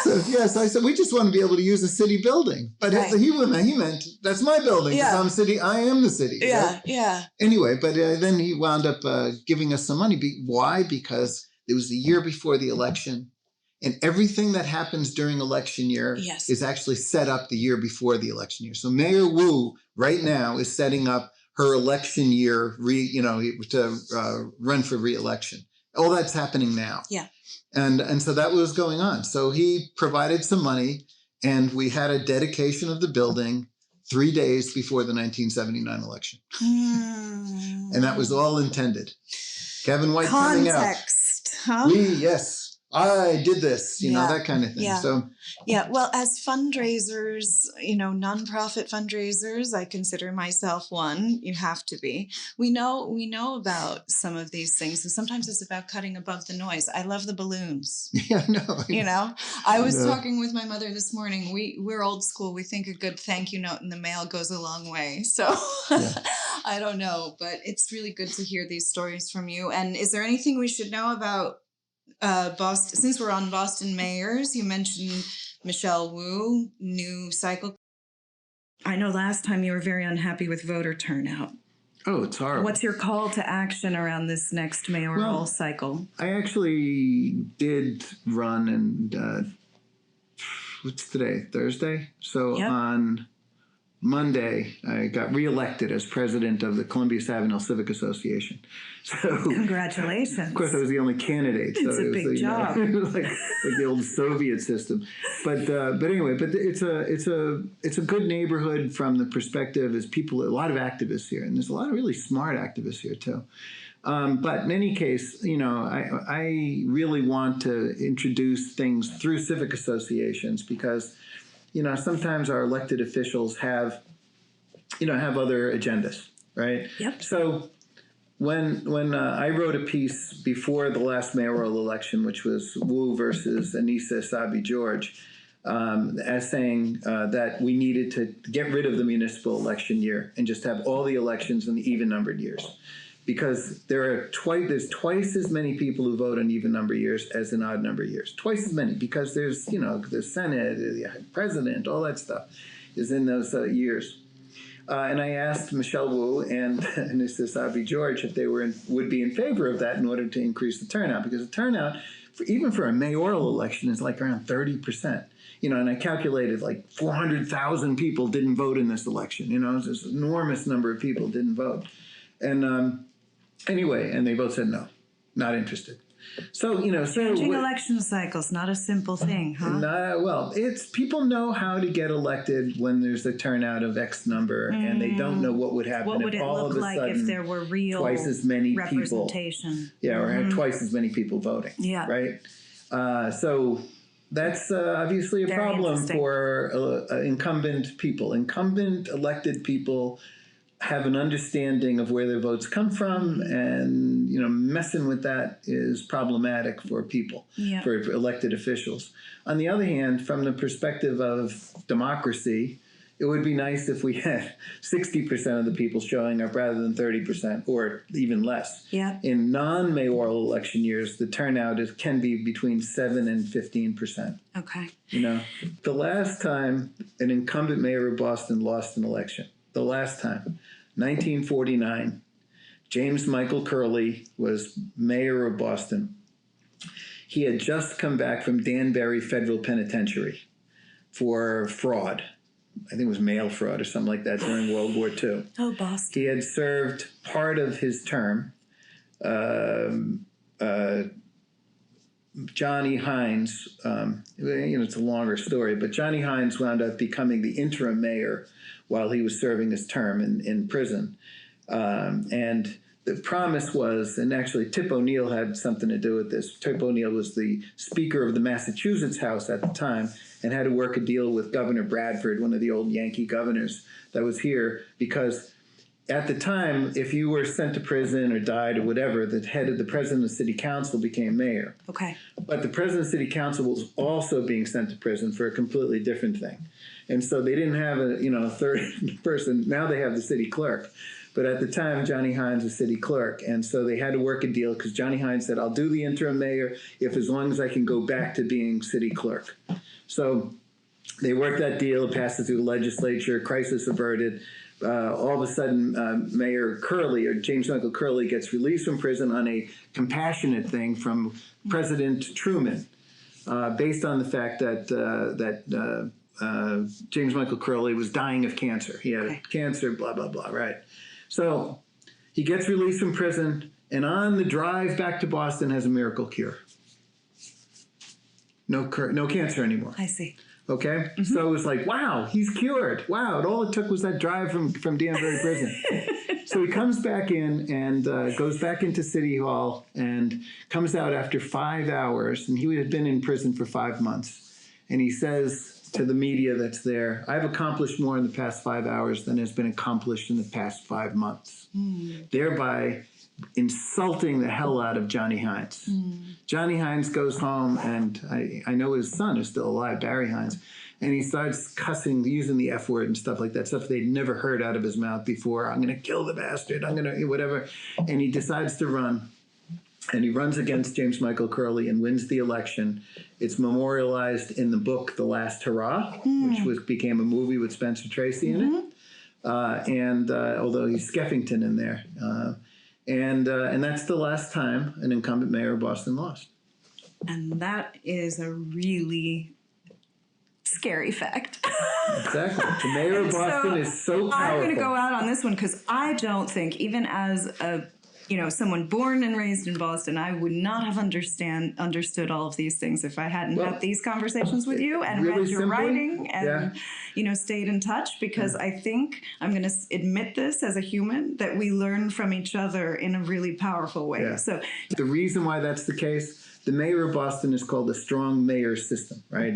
Right. So I said, we just want to be able to use a city building. But he meant, that's my building. Because I am the city. Yeah, right? yeah. Anyway, but then he wound up giving us some money. Why? Because it was the year before the election. And everything that happens during election year is actually set up the year before the election year. So Mayor Wu right now is setting up her election year, to run for re-election. All that's happening now. Yeah. And so that was going on. So he provided some money, and we had a dedication of the building 3 days before the 1979 election. And that was all intended. Kevin White coming out. Context, huh? I did this, that kind of thing. Yeah. So, well, as fundraisers, nonprofit fundraisers, I consider myself one. You have to be. We know about some of these things, and sometimes it's about cutting above the noise. I love the balloons. Yeah, no. I was talking with my mother this morning. We're old school. We think a good thank you note in the mail goes a long way. So I don't know, but it's really good to hear these stories from you. And is there anything we should know about Boston? Since we're on Boston mayors, you mentioned Michelle Wu, new cycle. I know last time you were very unhappy with voter turnout. Oh, it's horrible. What's your call to action around this next mayoral cycle? I actually did run, and what's today? Thursday? So on Monday, I got reelected as president of the Columbia Savin Hill Civic Association. So, congratulations! Of course, I was the only candidate. So it's a big job. It was like the old Soviet system. But anyway, it's a good neighborhood from the perspective as people. A lot of activists here, and there's a lot of really smart activists here too. But in any case, I really want to introduce things through civic associations because, sometimes our elected officials have other agendas, right? Yep. So when I wrote a piece before the last mayoral election, which was Wu versus Anissa Sabi George, as saying that we needed to get rid of the municipal election year and just have all the elections in the even-numbered years. Because there's twice as many people who vote on even number years as in odd number years. Twice as many, because there's, the Senate, the president, all that stuff is in those years. And I asked Michelle Wu and Anissa Sabi George if they would be in favor of that in order to increase the turnout, because the turnout, even for a mayoral election, is like around 30%. And I calculated like 400,000 people didn't vote in this election. This enormous number of people didn't vote. And anyway, and they both said no, not interested. So, changing election cycles, not a simple thing, huh? Well, it's people know how to get elected when there's a turnout of X number, and they don't know what would happen if all of a sudden if there were real twice as many representation. People, or had twice as many people voting. Yeah, right. So that's obviously a problem for incumbent elected people. have an understanding of where their votes come from, and messing with that is problematic for people, for elected officials. On the other hand, from the perspective of democracy, it would be nice if we had 60% of the people showing up rather than 30% or even less. Yeah. In non-mayoral election years, the turnout can be between 7 and 15%. Okay. The last time an incumbent mayor of Boston lost an election, the last time, 1949, James Michael Curley was mayor of Boston. He had just come back from Danbury Federal Penitentiary for fraud. I think it was mail fraud or something like that during World War II. Oh, Boston. He had served part of his term. Johnny Hines, it's a longer story, but Johnny Hines wound up becoming the interim mayor while he was serving his term in prison. And the promise was, and actually Tip O'Neill had something to do with this. Tip O'Neill was the Speaker of the Massachusetts House at the time and had to work a deal with Governor Bradford, one of the old Yankee governors that was here, because at the time, if you were sent to prison or died or whatever, the president of the city council became mayor. Okay. But the president of the city council was also being sent to prison for a completely different thing. And so they didn't have a third person. Now they have the city clerk. But at the time, Johnny Hines was city clerk. And so they had to work a deal because Johnny Hines said, I'll do the interim mayor as long as I can go back to being city clerk. So they worked that deal, passed it through the legislature, crisis averted. All of a sudden, Mayor Curley, or James Michael Curley, gets released from prison on a compassionate thing from President Truman, based on the fact that James Michael Curley was dying of cancer. He had cancer, blah, blah, blah, right? So he gets released from prison, and on the drive back to Boston has a miracle cure. No cancer anymore. I see. Okay? Mm-hmm. So it was like, wow, he's cured. Wow, all it took was that drive from Danbury prison. So he comes back in and goes back into City Hall and comes out after 5 hours, and he had been in prison for 5 months. And he says to the media that's there, I've accomplished more in the past 5 hours than has been accomplished in the past 5 months. Thereby insulting the hell out of Johnny Hines. Johnny Hines goes home, and I know his son is still alive, Barry Hines, and he starts cussing, using the F word and stuff like that, stuff they'd never heard out of his mouth before. I'm going to kill the bastard. I'm going to whatever. And he decides to run, and he runs against James Michael Curley and wins the election. It's memorialized in the book The Last Hurrah, which became a movie with Spencer Tracy in it. And although he's Skeffington in there. And that's the last time an incumbent mayor of Boston lost. And that is a really scary fact. Exactly. The mayor of Boston is so powerful. I'm going to go out on this one because I don't think, even as someone born and raised in Boston, I would not have understood all of these things if I hadn't had these conversations with you and really read your simply, writing and stayed in touch, because I think I'm going to admit this as a human, that we learn from each other in a really powerful way. Yeah. So the reason why that's the case, the mayor of Boston is called the strong mayor system, right?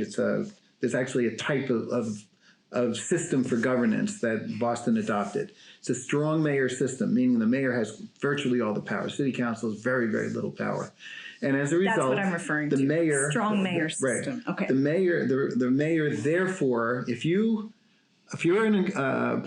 There's actually a type of system for governance that Boston adopted. It's a strong mayor system, meaning the mayor has virtually all the power. City council has very, very little power. And as a result, that's what I'm referring to. Mayor, strong mayor system. Right. Okay. The mayor, therefore, if you're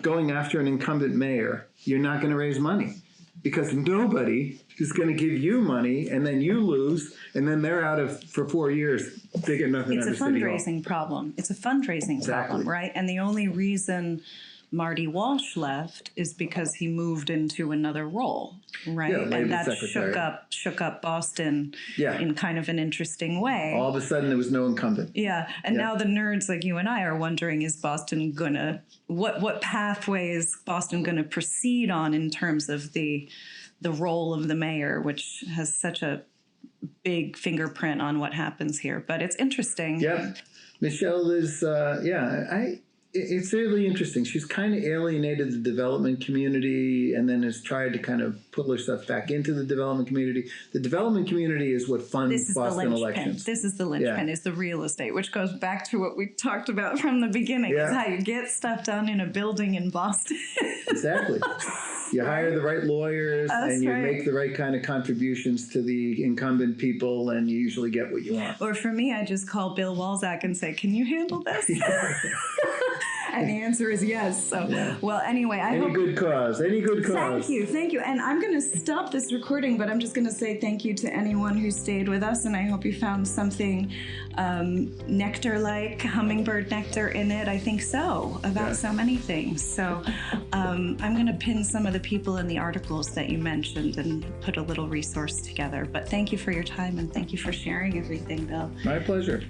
going after an incumbent mayor, you're not going to raise money, because nobody is going to give you money, and then you lose, and then they're out for 4 years. They get nothing out of City Hall. It's a fundraising problem. It's a fundraising problem, right? And the only reason Marty Walsh left is because he moved into another role, right? Yeah, and that secretary. shook up Boston in kind of an interesting way. All of a sudden, there was no incumbent. Yeah, and now the nerds like you and I are wondering: is Boston gonna what pathway is Boston gonna proceed on in terms of the role of the mayor, which has such a big fingerprint on what happens here? But it's interesting. Yeah, Michelle is it's really interesting. She's kind of alienated the development community and then has tried to kind of pull herself back into the development community. The development community is what funds Boston elections. This is the linchpin, is the real estate, which goes back to what we talked about from the beginning, is how you get stuff done in a building in Boston. Exactly. You hire the right lawyers and you make the right kind of contributions to the incumbent people, and you usually get what you want. Or for me, I just call Bill Walczak and say, can you handle this? And the answer is yes. So, well, anyway, Any good cause. Thank you. And I'm going to stop this recording, but I'm just going to say thank you to anyone who stayed with us, and I hope you found something nectar-like, hummingbird nectar in it. I think so, about so many things. So I'm going to pin some of the people in the articles that you mentioned and put a little resource together. But thank you for your time, and thank you for sharing everything, Bill. My pleasure.